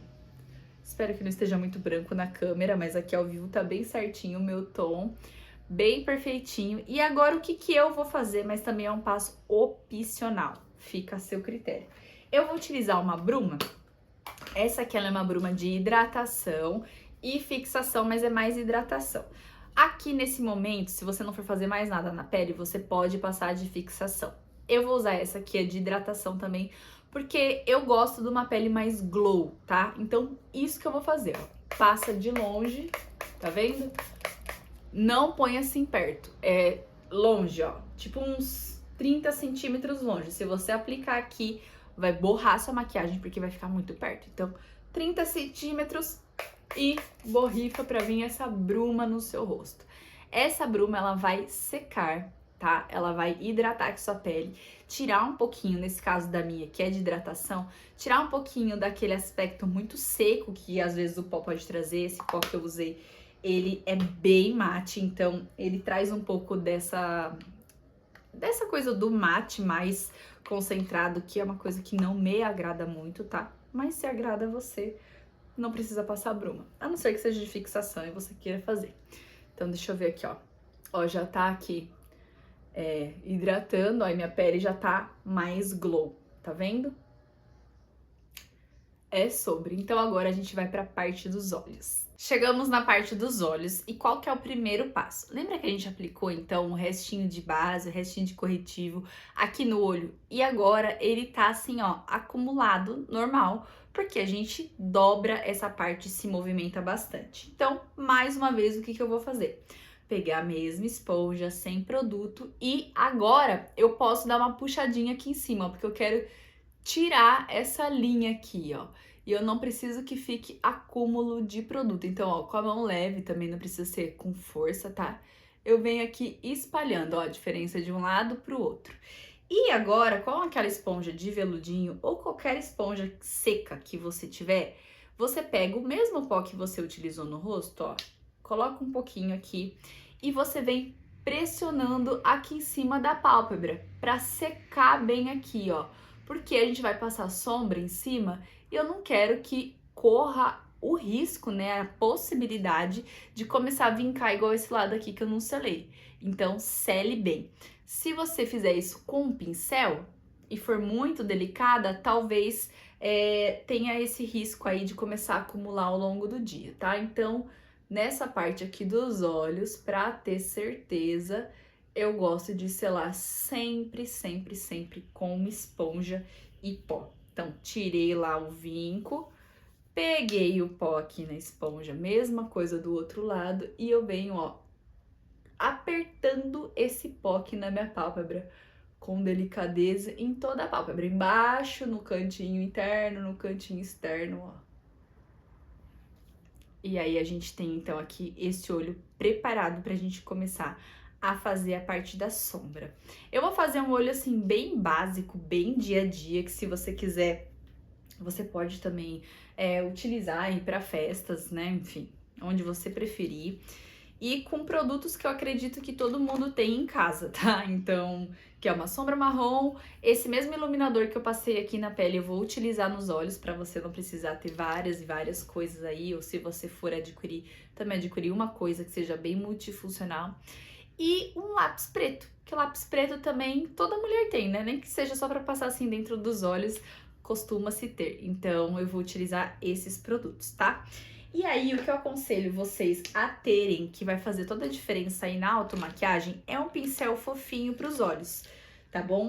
espero que não esteja muito branco na câmera, mas aqui ao vivo tá bem certinho o meu tom, bem perfeitinho. E agora o que que eu vou fazer, mas também é um passo opcional, fica a seu critério. Eu vou utilizar uma bruma, essa aqui ela é uma bruma de hidratação e fixação, mas é mais hidratação. Aqui nesse momento, se você não for fazer mais nada na pele, você pode passar de fixação. Eu vou usar essa aqui, de hidratação também, porque eu gosto de uma pele mais glow, tá? Então, isso que eu vou fazer, ó. Passa de longe, tá vendo? Não põe assim perto, é longe, ó. Tipo uns 30 centímetros longe. Se você aplicar aqui, vai borrar sua maquiagem, porque vai ficar muito perto. Então, 30 centímetros e borrifa pra vir essa bruma no seu rosto. Essa bruma, ela vai secar, tá? Ela vai hidratar aqui sua pele, tirar um pouquinho, nesse caso da minha, que é de hidratação, tirar um pouquinho daquele aspecto muito seco que às vezes o pó pode trazer. Esse pó que eu usei, ele é bem mate, então ele traz um pouco dessa coisa do mate mais concentrado, que é uma coisa que não me agrada muito, tá? Mas se agrada a você, não precisa passar bruma, a não ser que seja de fixação e você queira fazer. Então, deixa eu ver aqui, ó. Ó, já tá aqui hidratando, ó, e minha pele já tá mais glow, tá vendo? É sobre. Então, agora a gente vai pra parte dos olhos. Chegamos na parte dos olhos e qual que é o primeiro passo? Lembra que a gente aplicou, então, o restinho de base, o restinho de corretivo aqui no olho? E agora ele tá assim, ó, acumulado, normal, porque a gente dobra essa parte e se movimenta bastante. Então, mais uma vez, o que eu vou fazer? Pegar a mesma esponja, sem produto, e agora eu posso dar uma puxadinha aqui em cima, ó, porque eu quero tirar essa linha aqui, ó. E eu não preciso que fique acúmulo de produto. Então, ó, com a mão leve, também não precisa ser com força, tá? Eu venho aqui espalhando, ó, a diferença de um lado pro outro. E agora, com aquela esponja de veludinho ou qualquer esponja seca que você tiver, você pega o mesmo pó que você utilizou no rosto, ó, coloca um pouquinho aqui e você vem pressionando aqui em cima da pálpebra para secar bem aqui, ó. Porque a gente vai passar sombra em cima e eu não quero que corra o risco, né, a possibilidade de começar a vincar igual esse lado aqui que eu não selei. Então, sele bem. Se você fizer isso com um pincel e for muito delicada, talvez tenha esse risco aí de começar a acumular ao longo do dia, tá? Então, nessa parte aqui dos olhos, pra ter certeza, eu gosto de selar sempre, sempre, sempre com uma esponja e pó. Então, tirei lá o vinco, peguei o pó aqui na esponja, mesma coisa do outro lado, e eu venho, ó, apertando esse pó aqui na minha pálpebra, com delicadeza em toda a pálpebra, embaixo, no cantinho interno, no cantinho externo, ó. E aí a gente tem, então, aqui esse olho preparado pra gente começar a fazer a parte da sombra. Eu vou fazer um olho, assim, bem básico, bem dia a dia, que se você quiser, você pode também utilizar aí pra festas, né, enfim, onde você preferir. E com produtos que eu acredito que todo mundo tem em casa, tá? Então, que é uma sombra marrom, esse mesmo iluminador que eu passei aqui na pele eu vou utilizar nos olhos para você não precisar ter várias e várias coisas aí, ou se você for adquirir, também adquirir uma coisa que seja bem multifuncional. E um lápis preto, que lápis preto também toda mulher tem, né? Nem que seja só para passar assim dentro dos olhos, costuma-se ter. Então, eu vou utilizar esses produtos, tá? E aí, o que eu aconselho vocês a terem, que vai fazer toda a diferença aí na automaquiagem, é um pincel fofinho para os olhos, tá bom?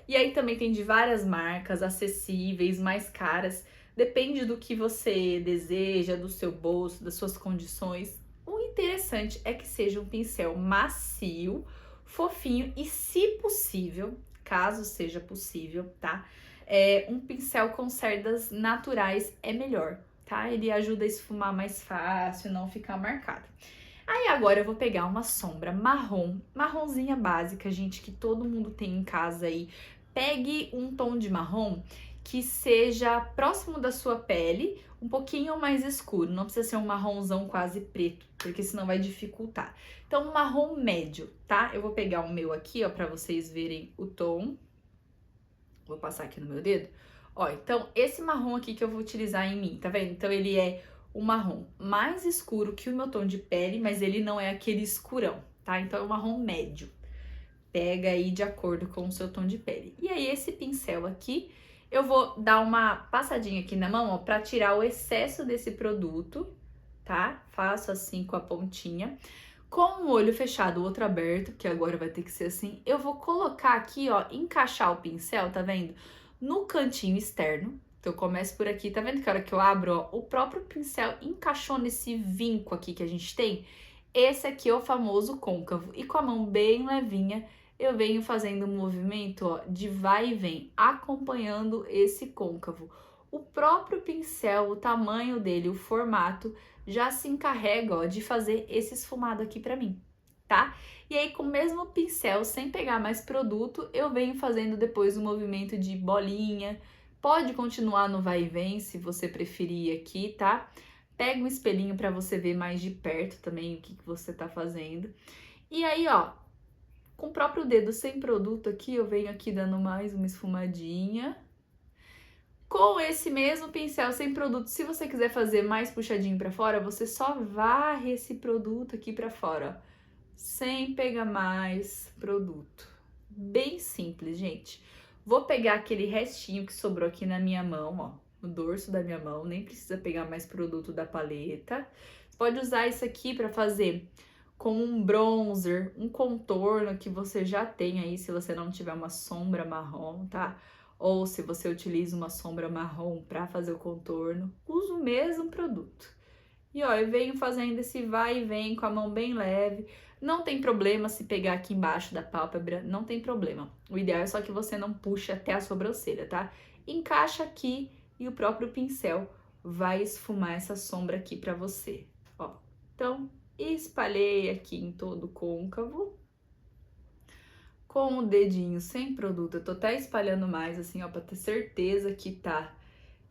E aí também tem de várias marcas, acessíveis, mais caras, depende do que você deseja, do seu bolso, das suas condições. O interessante é que seja um pincel macio, fofinho e, se possível, caso seja possível, tá? Um pincel com cerdas naturais é melhor, tá? Ele ajuda a esfumar mais fácil, não ficar marcado. Aí agora eu vou pegar uma sombra marrom, marronzinha básica, gente, que todo mundo tem em casa aí. Pegue um tom de marrom que seja próximo da sua pele, um pouquinho mais escuro, não precisa ser um marronzão quase preto, porque senão vai dificultar. Então, um marrom médio, tá? Eu vou pegar o meu aqui, ó, pra vocês verem o tom. Vou passar aqui no meu dedo. Ó, então, esse marrom aqui que eu vou utilizar em mim, tá vendo? Então, ele é um marrom mais escuro que o meu tom de pele, mas ele não é aquele escurão, tá? Então, é um marrom médio. Pega aí de acordo com o seu tom de pele. E aí, esse pincel aqui, eu vou dar uma passadinha aqui na mão, ó, pra tirar o excesso desse produto, tá? Faço assim com a pontinha. Com o olho fechado, o outro aberto, que agora vai ter que ser assim, eu vou colocar aqui, ó, encaixar o pincel, tá vendo? No cantinho externo. Então eu começo por aqui, tá vendo que a hora que eu abro, ó, o próprio pincel encaixou nesse vinco aqui que a gente tem? Esse aqui é o famoso côncavo. E com a mão bem levinha, eu venho fazendo um movimento, ó, de vai e vem, acompanhando esse côncavo. O próprio pincel, o tamanho dele, o formato, já se encarrega, ó, de fazer esse esfumado aqui pra mim, tá? E aí, com o mesmo pincel, sem pegar mais produto, eu venho fazendo depois o movimento de bolinha. Pode continuar no vai e vem, se você preferir aqui, tá? Pega um espelhinho pra você ver mais de perto também o que você tá fazendo. E aí, ó, com o próprio dedo sem produto aqui, eu venho aqui dando mais uma esfumadinha. Com esse mesmo pincel sem produto, se você quiser fazer mais puxadinho pra fora, você só varre esse produto aqui pra fora, ó, sem pegar mais produto. Bem simples, gente. Vou pegar aquele restinho que sobrou aqui na minha mão, ó, no dorso da minha mão, nem precisa pegar mais produto da paleta. Você pode usar isso aqui pra fazer com um bronzer, um contorno que você já tem aí, se você não tiver uma sombra marrom, tá? Ou se você utiliza uma sombra marrom para fazer o contorno, usa o mesmo produto. E ó, eu venho fazendo esse vai e vem com a mão bem leve. Não tem problema se pegar aqui embaixo da pálpebra, não tem problema. O ideal é só que você não puxe até a sobrancelha, tá? Encaixa aqui e o próprio pincel vai esfumar essa sombra aqui para você, ó. Então, espalhei aqui em todo o côncavo. Com o dedinho sem produto, eu tô até espalhando mais, assim, ó, pra ter certeza que tá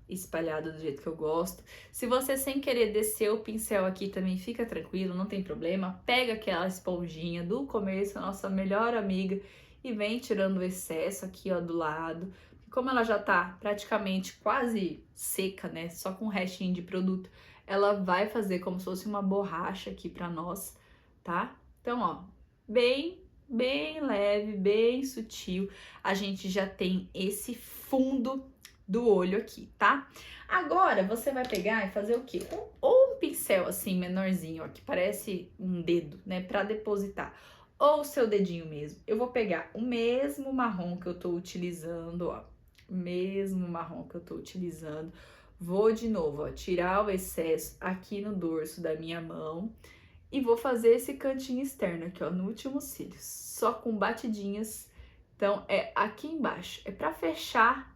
espalhado do jeito que eu gosto. Se você sem querer descer o pincel aqui também, fica tranquilo, não tem problema. Pega aquela esponjinha do começo, a nossa melhor amiga, e vem tirando o excesso aqui, ó, do lado. Como ela já tá praticamente quase seca, né, só com um restinho de produto, ela vai fazer como se fosse uma borracha aqui pra nós, tá? Então, ó, bem leve, bem sutil, a gente já tem esse fundo do olho aqui, tá? Agora, você vai pegar e fazer o quê? Ou um pincel assim, menorzinho, ó, que parece um dedo, né, pra depositar, ou o seu dedinho mesmo. Eu vou pegar o mesmo marrom que eu tô utilizando, ó, o mesmo marrom que eu tô utilizando. Vou de novo, ó, tirar o excesso aqui no dorso da minha mão. E vou fazer esse cantinho externo aqui, ó, no último cílio, só com batidinhas. Então, é aqui embaixo, é pra fechar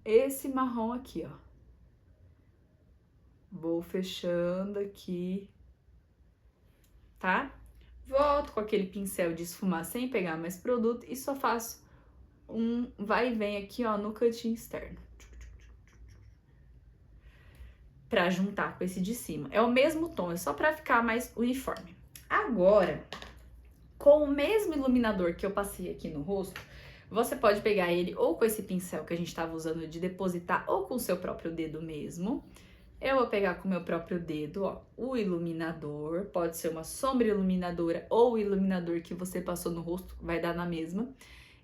esse marrom aqui, ó. Vou fechando aqui, tá? Volto com aquele pincel de esfumar sem pegar mais produto e só faço um vai e vem aqui, ó, no cantinho externo. Pra juntar com esse de cima. É o mesmo tom, é só pra ficar mais uniforme. Agora, com o mesmo iluminador que eu passei aqui no rosto, você pode pegar ele ou com esse pincel que a gente tava usando de depositar ou com o seu próprio dedo mesmo. Eu vou pegar com o meu próprio dedo, ó, o iluminador, pode ser uma sombra iluminadora ou o iluminador que você passou no rosto, vai dar na mesma.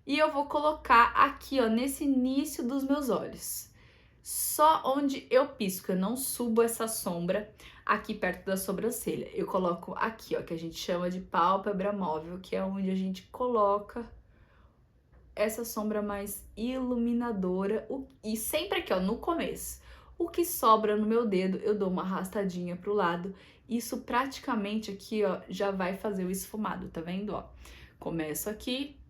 E eu vou colocar aqui, ó, nesse início dos meus olhos. Só onde eu pisco, eu não subo essa sombra aqui perto da sobrancelha. Eu coloco aqui, ó, que a gente chama de pálpebra móvel, que é onde a gente coloca essa sombra mais iluminadora. E sempre aqui, ó, no começo. O que sobra no meu dedo, eu dou uma arrastadinha pro lado. Isso praticamente aqui, ó, já vai fazer o esfumado, tá vendo, ó? Começo aqui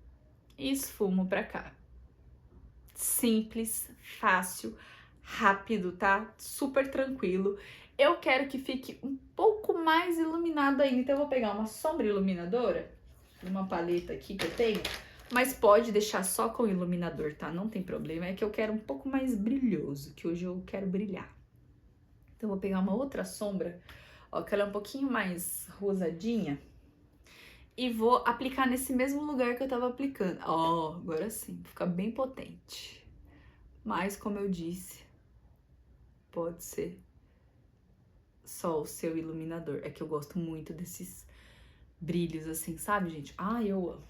e esfumo pra cá. Simples, fácil, rápido, tá? Super tranquilo. Eu quero que fique um pouco mais iluminado ainda, então eu vou pegar uma sombra iluminadora, uma paleta aqui que eu tenho, mas pode deixar só com iluminador, tá? Não tem problema, é que eu quero um pouco mais brilhoso, que hoje eu quero brilhar. Então eu vou pegar uma outra sombra, ó, que ela é um pouquinho mais rosadinha, e vou aplicar nesse mesmo lugar que eu tava aplicando. Ó, agora sim, fica bem potente. Mas, como eu disse, pode ser só o seu iluminador. É que eu gosto muito desses brilhos assim, sabe, gente? Ai, eu amo.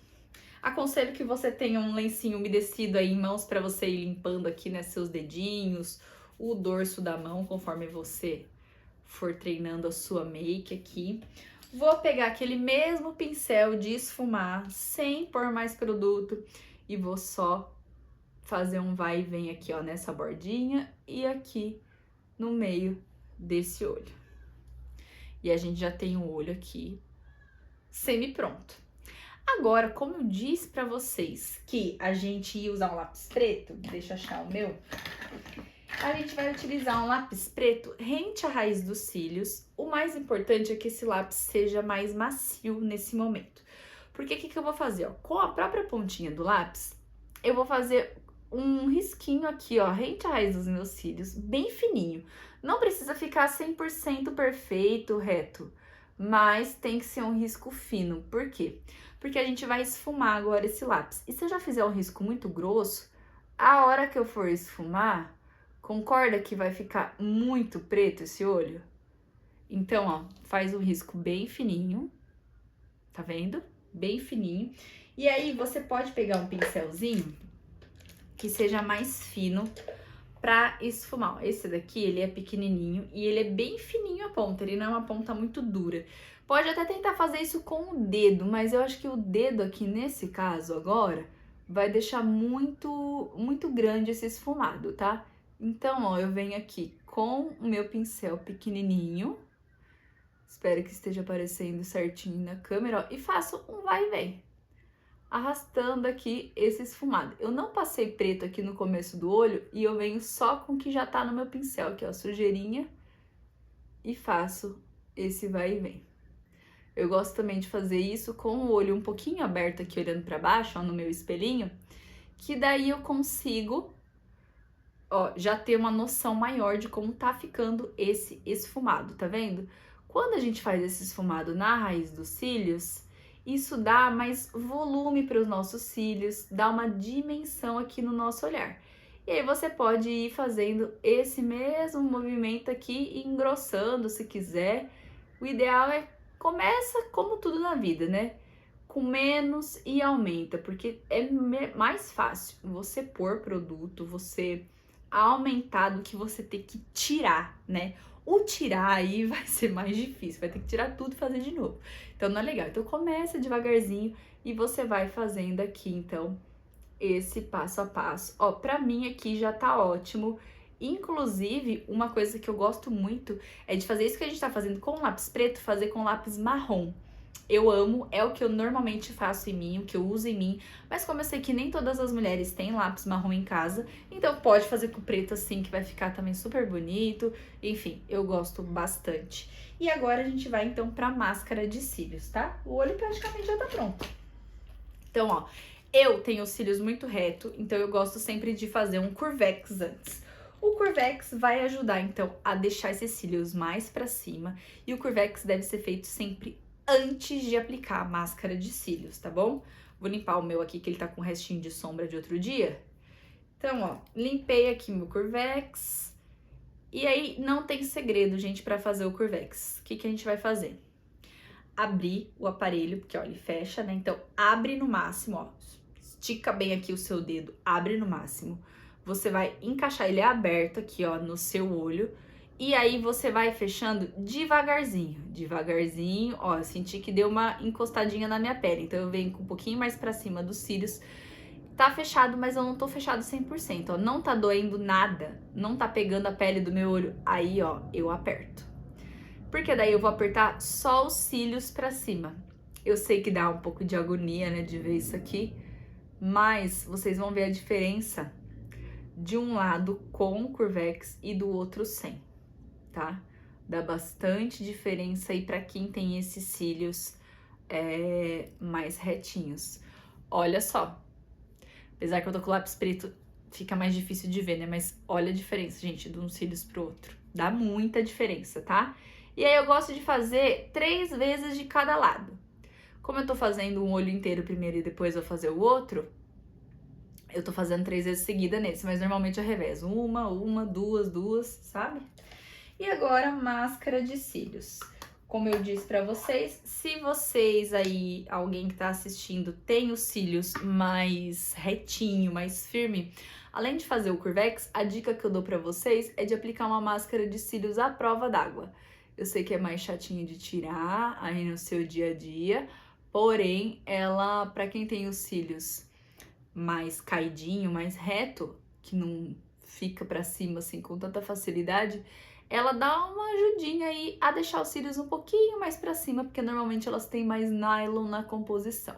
Aconselho que você tenha um lencinho umedecido aí em mãos para você ir limpando aqui, né, seus dedinhos, o dorso da mão, conforme você for treinando a sua make aqui. Vou pegar aquele mesmo pincel de esfumar, sem pôr mais produto, e vou só fazer um vai e vem aqui, ó, nessa bordinha e aqui no meio desse olho. E a gente já tem o olho aqui semi-pronto. Agora, como eu disse pra vocês que a gente ia usar um lápis preto, deixa eu achar o meu. A gente vai utilizar um lápis preto rente à raiz dos cílios. O mais importante é que esse lápis seja mais macio nesse momento. Porque o que eu vou fazer? Ó? Com a própria pontinha do lápis, eu vou fazer um risquinho aqui, ó, rente à raiz dos meus cílios, bem fininho. Não precisa ficar 100% perfeito, reto, mas tem que ser um risco fino. Por quê? Porque a gente vai esfumar agora esse lápis. E se eu já fizer um risco muito grosso, a hora que eu for esfumar, concorda que vai ficar muito preto esse olho? Então, ó, faz um risco bem fininho, tá vendo? Bem fininho. E aí, você pode pegar um pincelzinho que seja mais fino pra esfumar. Esse daqui, ele é pequenininho e ele é bem fininho a ponta, ele não é uma ponta muito dura. Pode até tentar fazer isso com o dedo, mas eu acho que o dedo aqui, nesse caso agora, vai deixar muito grande esse esfumado, tá? Então, ó, eu venho aqui com o meu pincel pequenininho, espero que esteja aparecendo certinho na câmera, ó, e faço um vai e vem, arrastando aqui esse esfumado. Eu não passei preto aqui no começo do olho e eu venho só com o que já tá no meu pincel, aqui ó, sujeirinha, e faço esse vai e vem. Eu gosto também de fazer isso com o olho um pouquinho aberto aqui, olhando pra baixo, ó, no meu espelhinho, que daí eu consigo, ó, já ter uma noção maior de como tá ficando esse esfumado, tá vendo? Quando a gente faz esse esfumado na raiz dos cílios, isso dá mais volume para os nossos cílios, dá uma dimensão aqui no nosso olhar. E aí você pode ir fazendo esse mesmo movimento aqui, engrossando se quiser. O ideal é, começa como tudo na vida, né? Com menos e aumenta, porque é mais fácil você pôr produto, você aumentar do que você ter que tirar, né? O tirar aí vai ser mais difícil, vai ter que tirar tudo e fazer de novo. Então não é legal. Então começa devagarzinho e você vai fazendo aqui, então, esse passo a passo. Ó, pra mim aqui já tá ótimo. Inclusive, uma coisa que eu gosto muito é de fazer isso que a gente tá fazendo com lápis preto, fazer com lápis marrom. Eu amo, é o que eu normalmente faço em mim, o que eu uso em mim, mas como eu sei que nem todas as mulheres têm lápis marrom em casa, então pode fazer com preto assim, que vai ficar também super bonito. Enfim, eu gosto bastante. E agora a gente vai então pra máscara de cílios, tá? O olho praticamente já tá pronto. Então, ó, eu tenho os cílios muito reto, então eu gosto sempre de fazer um curvex antes. O curvex vai ajudar então a deixar esses cílios mais pra cima, e o curvex deve ser feito sempre antes de aplicar a máscara de cílios, tá bom? Vou limpar o meu aqui, que ele tá com um restinho de sombra de outro dia. Então, ó, limpei aqui meu curvex. E aí, não tem segredo, gente, pra fazer o curvex. O que a gente vai fazer? Abrir o aparelho, porque, ó, ele fecha, né? Então, abre no máximo, ó. Estica bem aqui o seu dedo, abre no máximo. Você vai encaixar ele aberto aqui, ó, no seu olho. E aí você vai fechando devagarzinho, devagarzinho, ó, eu senti que deu uma encostadinha na minha pele, então eu venho com um pouquinho mais pra cima dos cílios. Tá fechado, mas eu não tô fechado 100%, ó, não tá doendo nada, não tá pegando a pele do meu olho, aí, ó, eu aperto. Porque daí eu vou apertar só os cílios pra cima. Eu sei que dá um pouco de agonia, né, de ver isso aqui, mas vocês vão ver a diferença de um lado com curvex e do outro sem. Tá? Dá bastante diferença aí pra quem tem esses cílios mais retinhos. Olha só, apesar que eu tô com o lápis preto, fica mais difícil de ver, né? Mas olha a diferença, gente, de um cílios pro outro. Dá muita diferença, tá? E aí eu gosto de fazer 3 vezes de cada lado. Como eu tô fazendo um olho inteiro primeiro e depois vou fazer o outro, eu tô fazendo 3 vezes seguida nesse, mas normalmente eu revezo. Uma, duas, sabe? E agora, máscara de cílios. Como eu disse pra vocês, se vocês aí, alguém que tá assistindo, tem os cílios mais retinho, mais firme, além de fazer o curvex, a dica que eu dou pra vocês é de aplicar uma máscara de cílios à prova d'água. Eu sei que é mais chatinha de tirar aí no seu dia a dia, porém, ela, pra quem tem os cílios mais caidinho, mais reto, que não fica pra cima assim com tanta facilidade, ela dá uma ajudinha aí a deixar os cílios um pouquinho mais pra cima, porque normalmente elas têm mais nylon na composição.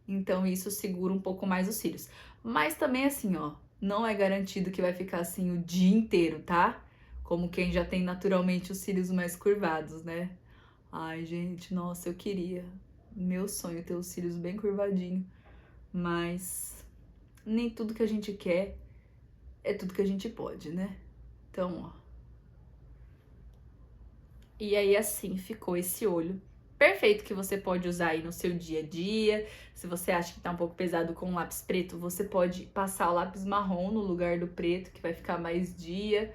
Então isso segura um pouco mais os cílios. Mas também assim, ó, não é garantido que vai ficar assim o dia inteiro, tá? Como quem já tem naturalmente os cílios mais curvados, né? Ai, gente, nossa, eu queria. Meu sonho é ter os cílios bem curvadinho, mas nem tudo que a gente quer é tudo que a gente pode, né? Então, ó. E aí assim ficou esse olho perfeito que você pode usar aí no seu dia a dia. Se você acha que tá um pouco pesado com o lápis preto, você pode passar o lápis marrom no lugar do preto, que vai ficar mais dia.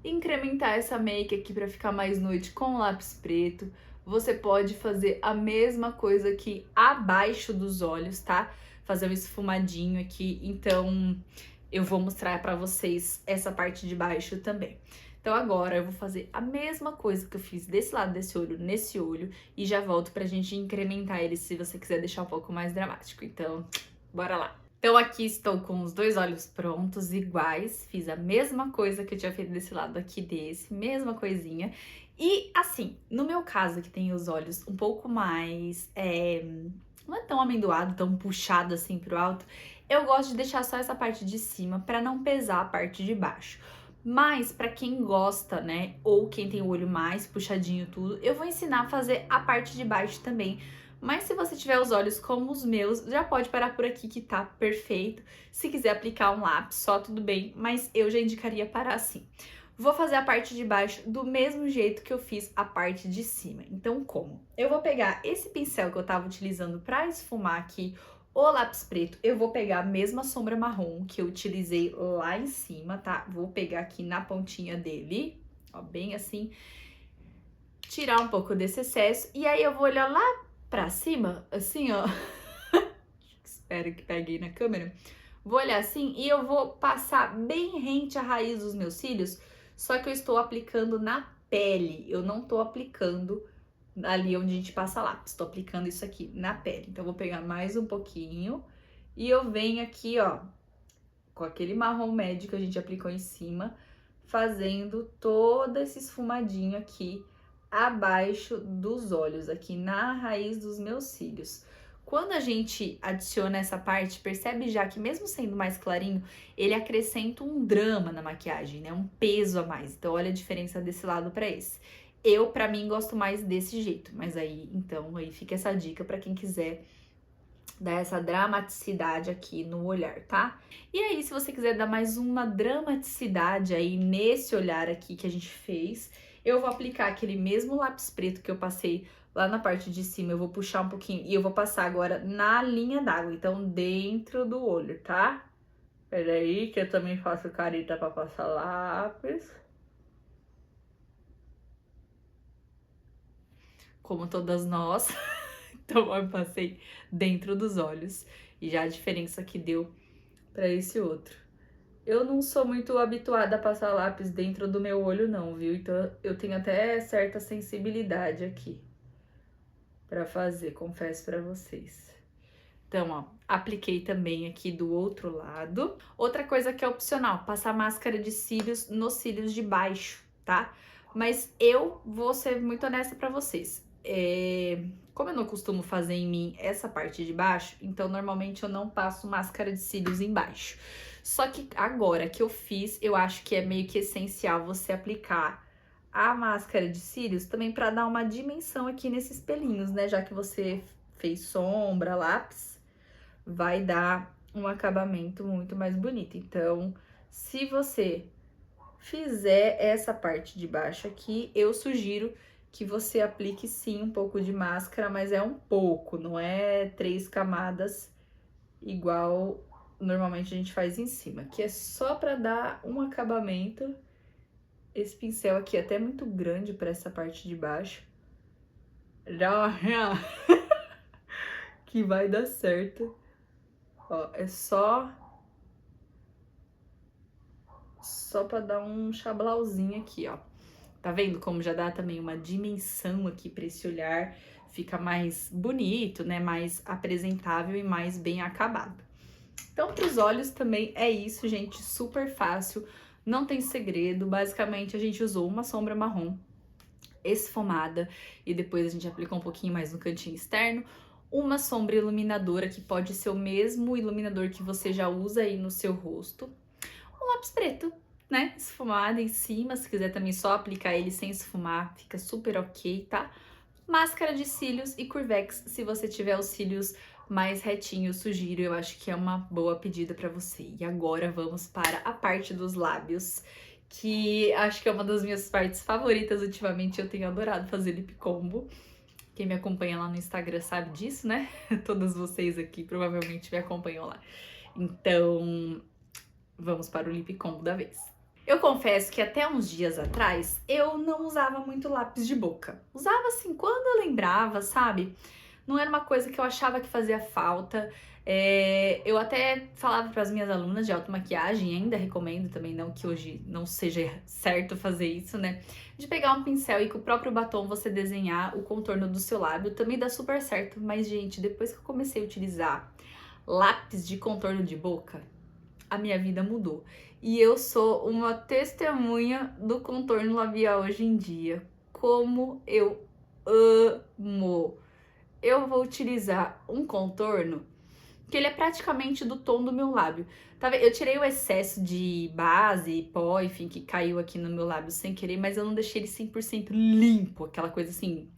Incrementar essa make aqui para ficar mais noite com o lápis preto. Você pode fazer a mesma coisa aqui abaixo dos olhos, tá? Fazer um esfumadinho aqui. Então, eu vou mostrar para vocês essa parte de baixo também. Então agora eu vou fazer a mesma coisa que eu fiz desse lado desse olho, nesse olho, e já volto pra gente incrementar ele se você quiser deixar um pouco mais dramático. Então, bora lá! Então aqui estou com os dois olhos prontos, iguais, fiz a mesma coisa que eu tinha feito desse lado aqui desse, mesma coisinha. E assim, no meu caso que tem os olhos um pouco mais, não é tão amendoado, tão puxado assim pro alto, eu gosto de deixar só essa parte de cima pra não pesar a parte de baixo. Mas pra quem gosta, né, ou quem tem o olho mais puxadinho tudo, eu vou ensinar a fazer a parte de baixo também. Mas se você tiver os olhos como os meus, já pode parar por aqui que tá perfeito. Se quiser aplicar um lápis, só tudo bem, mas eu já indicaria parar assim. Vou fazer a parte de baixo do mesmo jeito que eu fiz a parte de cima. Então, como? Eu vou pegar esse pincel que eu tava utilizando pra esfumar aqui o lápis preto, eu vou pegar a mesma sombra marrom que eu utilizei lá em cima, tá? Vou pegar aqui na pontinha dele, ó, bem assim, tirar um pouco desse excesso, e aí eu vou olhar lá pra cima, assim, ó, espero que pegue na câmera, vou olhar assim e eu vou passar bem rente à raiz dos meus cílios, só que eu estou aplicando na pele, eu não tô aplicando ali onde a gente passa lápis, tô aplicando isso aqui na pele. Então, eu vou pegar mais um pouquinho e eu venho aqui, ó, com aquele marrom médio que a gente aplicou em cima, fazendo todo esse esfumadinho aqui abaixo dos olhos, aqui na raiz dos meus cílios. Quando a gente adiciona essa parte, percebe já que mesmo sendo mais clarinho, ele acrescenta um drama na maquiagem, né? Um peso a mais. Então, olha a diferença desse lado para esse. Eu, pra mim, gosto mais desse jeito, mas aí, então, aí fica essa dica pra quem quiser dar essa dramaticidade aqui no olhar, tá? E aí, se você quiser dar mais uma dramaticidade aí nesse olhar aqui que a gente fez, eu vou aplicar aquele mesmo lápis preto que eu passei lá na parte de cima, eu vou puxar um pouquinho e eu vou passar agora na linha d'água, então dentro do olho, tá? Peraí, que eu também faço careta pra passar lápis. Como todas nós, então eu passei dentro dos olhos e já a diferença que deu para esse outro. Eu não sou muito habituada a passar lápis dentro do meu olho não, viu? Então eu tenho até certa sensibilidade aqui para fazer, confesso para vocês. Então, ó, apliquei também aqui do outro lado. Outra coisa que é opcional, passar máscara de cílios nos cílios de baixo, tá? Mas eu vou ser muito honesta pra vocês. Como eu não costumo fazer em mim essa parte de baixo, então normalmente eu não passo máscara de cílios embaixo. Só que agora que eu fiz, eu acho que é meio que essencial você aplicar a máscara de cílios também pra dar uma dimensão aqui nesses pelinhos, né? Já que você fez sombra, lápis, vai dar um acabamento muito mais bonito. Então, se você fizer essa parte de baixo aqui, eu sugiro que você aplique sim um pouco de máscara, mas é um pouco, não é 3 camadas igual normalmente a gente faz em cima, que é só para dar um acabamento. Esse pincel aqui é até muito grande para essa parte de baixo. Que vai dar certo. Ó, é só para dar um chablauzinho aqui, ó. Tá vendo como já dá também uma dimensão aqui para esse olhar, fica mais bonito, né? Mais apresentável e mais bem acabado. Então, para os olhos também é isso, gente, super fácil, não tem segredo. Basicamente, a gente usou uma sombra marrom esfumada e depois a gente aplicou um pouquinho mais no cantinho externo. Uma sombra iluminadora, que pode ser o mesmo iluminador que você já usa aí no seu rosto. Um lápis preto, né, esfumado em cima, se quiser também só aplicar ele sem esfumar, fica super ok, tá? Máscara de cílios e Curvex, se você tiver os cílios mais retinhos, sugiro, eu acho que é uma boa pedida pra você. E agora vamos para a parte dos lábios, que acho que é uma das minhas partes favoritas ultimamente, eu tenho adorado fazer lip combo. Quem me acompanha lá no Instagram sabe disso, né? Todos vocês aqui provavelmente me acompanham lá. Então, vamos para o lip combo da vez. Eu confesso que até uns dias atrás eu não usava muito lápis de boca. Usava assim quando eu lembrava, sabe? Não era uma coisa que eu achava que fazia falta. Eu até falava para as minhas alunas de automaquiagem, ainda recomendo também, não que hoje não seja certo fazer isso, né? De pegar um pincel e com o próprio batom você desenhar o contorno do seu lábio, também dá super certo. Mas, gente, depois que eu comecei a utilizar lápis de contorno de boca, a minha vida mudou. E eu sou uma testemunha do contorno labial hoje em dia. Como eu amo! Eu vou utilizar um contorno que ele é praticamente do tom do meu lábio. Tá vendo? Eu tirei o excesso de base, pó, enfim, que caiu aqui no meu lábio sem querer, mas eu não deixei ele 100% limpo, aquela coisa assim,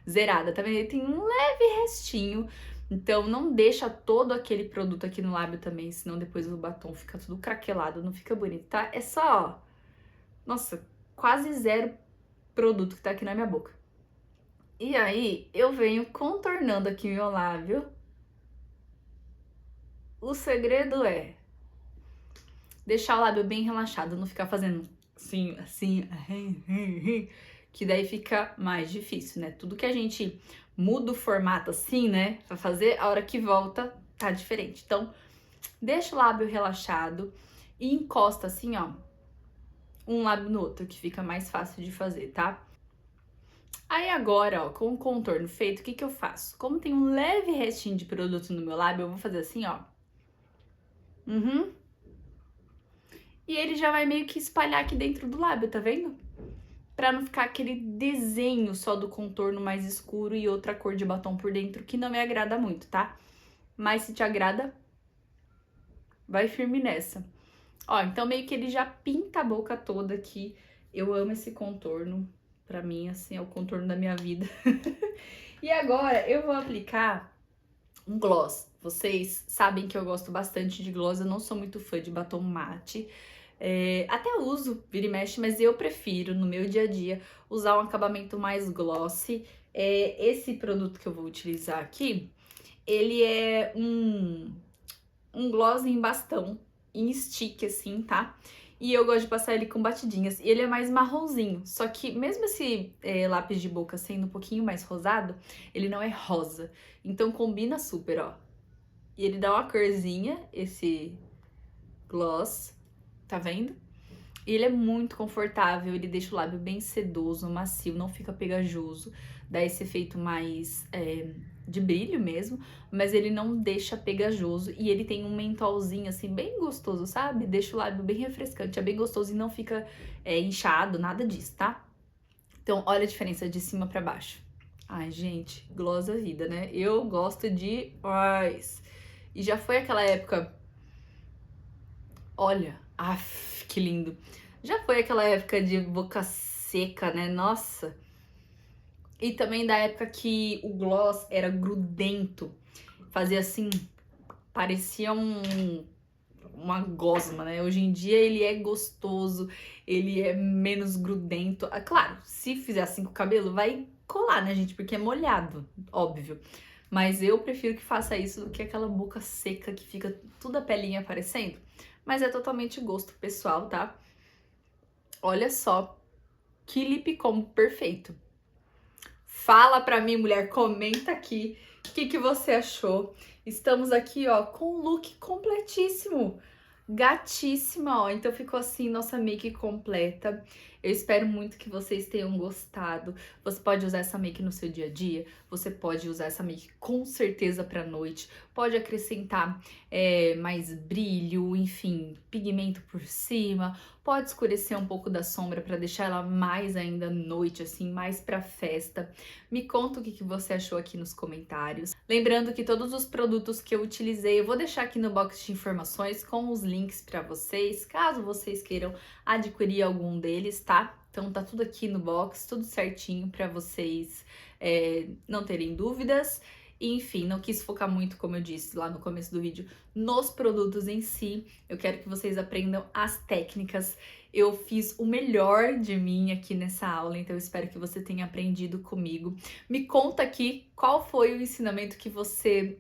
zerada, tá vendo? Ele tem um leve restinho, então não deixa todo aquele produto aqui no lábio também, senão depois o batom fica tudo craquelado, não fica bonito, tá? É só, nossa, quase zero produto que tá aqui na minha boca. E aí, eu venho contornando aqui meu lábio. O segredo é deixar o lábio bem relaxado, não ficar fazendo assim, que daí fica mais difícil, né? Tudo que a gente muda o formato assim, né, pra fazer, a hora que volta tá diferente. Então, deixa o lábio relaxado e encosta assim, ó, um lábio no outro, que fica mais fácil de fazer, tá? Aí agora, ó, com o contorno feito, o que que eu faço? Como tem um leve restinho de produto no meu lábio, eu vou fazer assim, ó. E ele já vai meio que espalhar aqui dentro do lábio, tá vendo? Pra não ficar aquele desenho só do contorno mais escuro e outra cor de batom por dentro, que não me agrada muito, tá? Mas se te agrada, vai firme nessa. Ó, então meio que ele já pinta a boca toda aqui. Eu amo esse contorno. Pra mim, assim, é o contorno da minha vida. E agora eu vou aplicar um gloss. Vocês sabem que eu gosto bastante de gloss, eu não sou muito fã de batom mate. Até uso, vira e mexe, mas eu prefiro, no meu dia a dia, usar um acabamento mais glossy. Esse produto que eu vou utilizar aqui, ele é um gloss em bastão, em stick, assim, tá? E eu gosto de passar ele com batidinhas. E ele é mais marronzinho. Só que mesmo esse lápis de boca sendo um pouquinho mais rosado, ele não é rosa. Então combina super, ó. E ele dá uma corzinha, esse gloss, tá vendo? E ele é muito confortável, ele deixa o lábio bem sedoso, macio, não fica pegajoso. Dá esse efeito mais de brilho mesmo, mas ele não deixa pegajoso. E ele tem um mentolzinho assim, bem gostoso, sabe? Deixa o lábio bem refrescante, é bem gostoso e não fica inchado, nada disso, tá? Então, olha a diferença de cima pra baixo. Ai, gente, gloss da vida, né? Eu gosto demais. E já foi aquela época... Olha, que lindo. Já foi aquela época de boca seca, né? Nossa. E também da época que o gloss era grudento. Fazia assim, parecia uma gosma, né? Hoje em dia ele é gostoso, ele é menos grudento. Claro, se fizer assim com o cabelo, vai colar, né, gente? Porque é molhado, óbvio. Mas eu prefiro que faça isso do que aquela boca seca que fica toda a pelinha aparecendo. Mas é totalmente gosto pessoal, tá? Olha só que lip combo perfeito. Fala pra mim, mulher, comenta aqui o que você achou. Estamos aqui, ó, com um look completíssimo. Gatíssima, ó. Então ficou assim, nossa make completa. Eu espero muito que vocês tenham gostado. Você pode usar essa make no seu dia a dia, você pode usar essa make com certeza pra noite, pode acrescentar mais brilho, enfim, pigmento por cima, pode escurecer um pouco da sombra pra deixar ela mais ainda noite, assim, mais pra festa. Me conta o que você achou aqui nos comentários. Lembrando que todos os produtos que eu utilizei eu vou deixar aqui no box de informações com os links pra vocês, caso vocês queiram adquirir algum deles, tá? Então tá tudo aqui no box, tudo certinho pra vocês não terem dúvidas. E, enfim, não quis focar muito, como eu disse lá no começo do vídeo, nos produtos em si. Eu quero que vocês aprendam as técnicas. Eu fiz o melhor de mim aqui nessa aula, então eu espero que você tenha aprendido comigo. Me conta aqui qual foi o ensinamento que você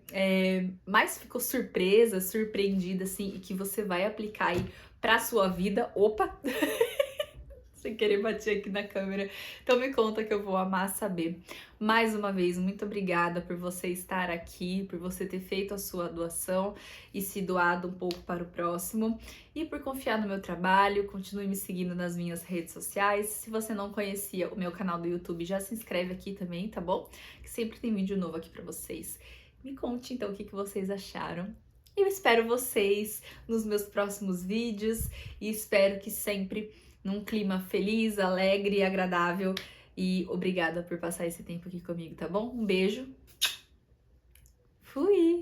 mais ficou surpresa, surpreendida, assim, e que você vai aplicar aí pra sua vida. Opa! Sem querer bater aqui na câmera. Então me conta que eu vou amar saber. Mais uma vez, muito obrigada por você estar aqui, por você ter feito a sua doação e se doado um pouco para o próximo e por confiar no meu trabalho. Continue me seguindo nas minhas redes sociais. Se você não conhecia o meu canal do YouTube, já se inscreve aqui também, tá bom? Que sempre tem vídeo novo aqui para vocês. Me conte então o que vocês acharam. Eu espero vocês nos meus próximos vídeos e espero que sempre num clima feliz, alegre e agradável. E obrigada por passar esse tempo aqui comigo, tá bom? Um beijo. Fui!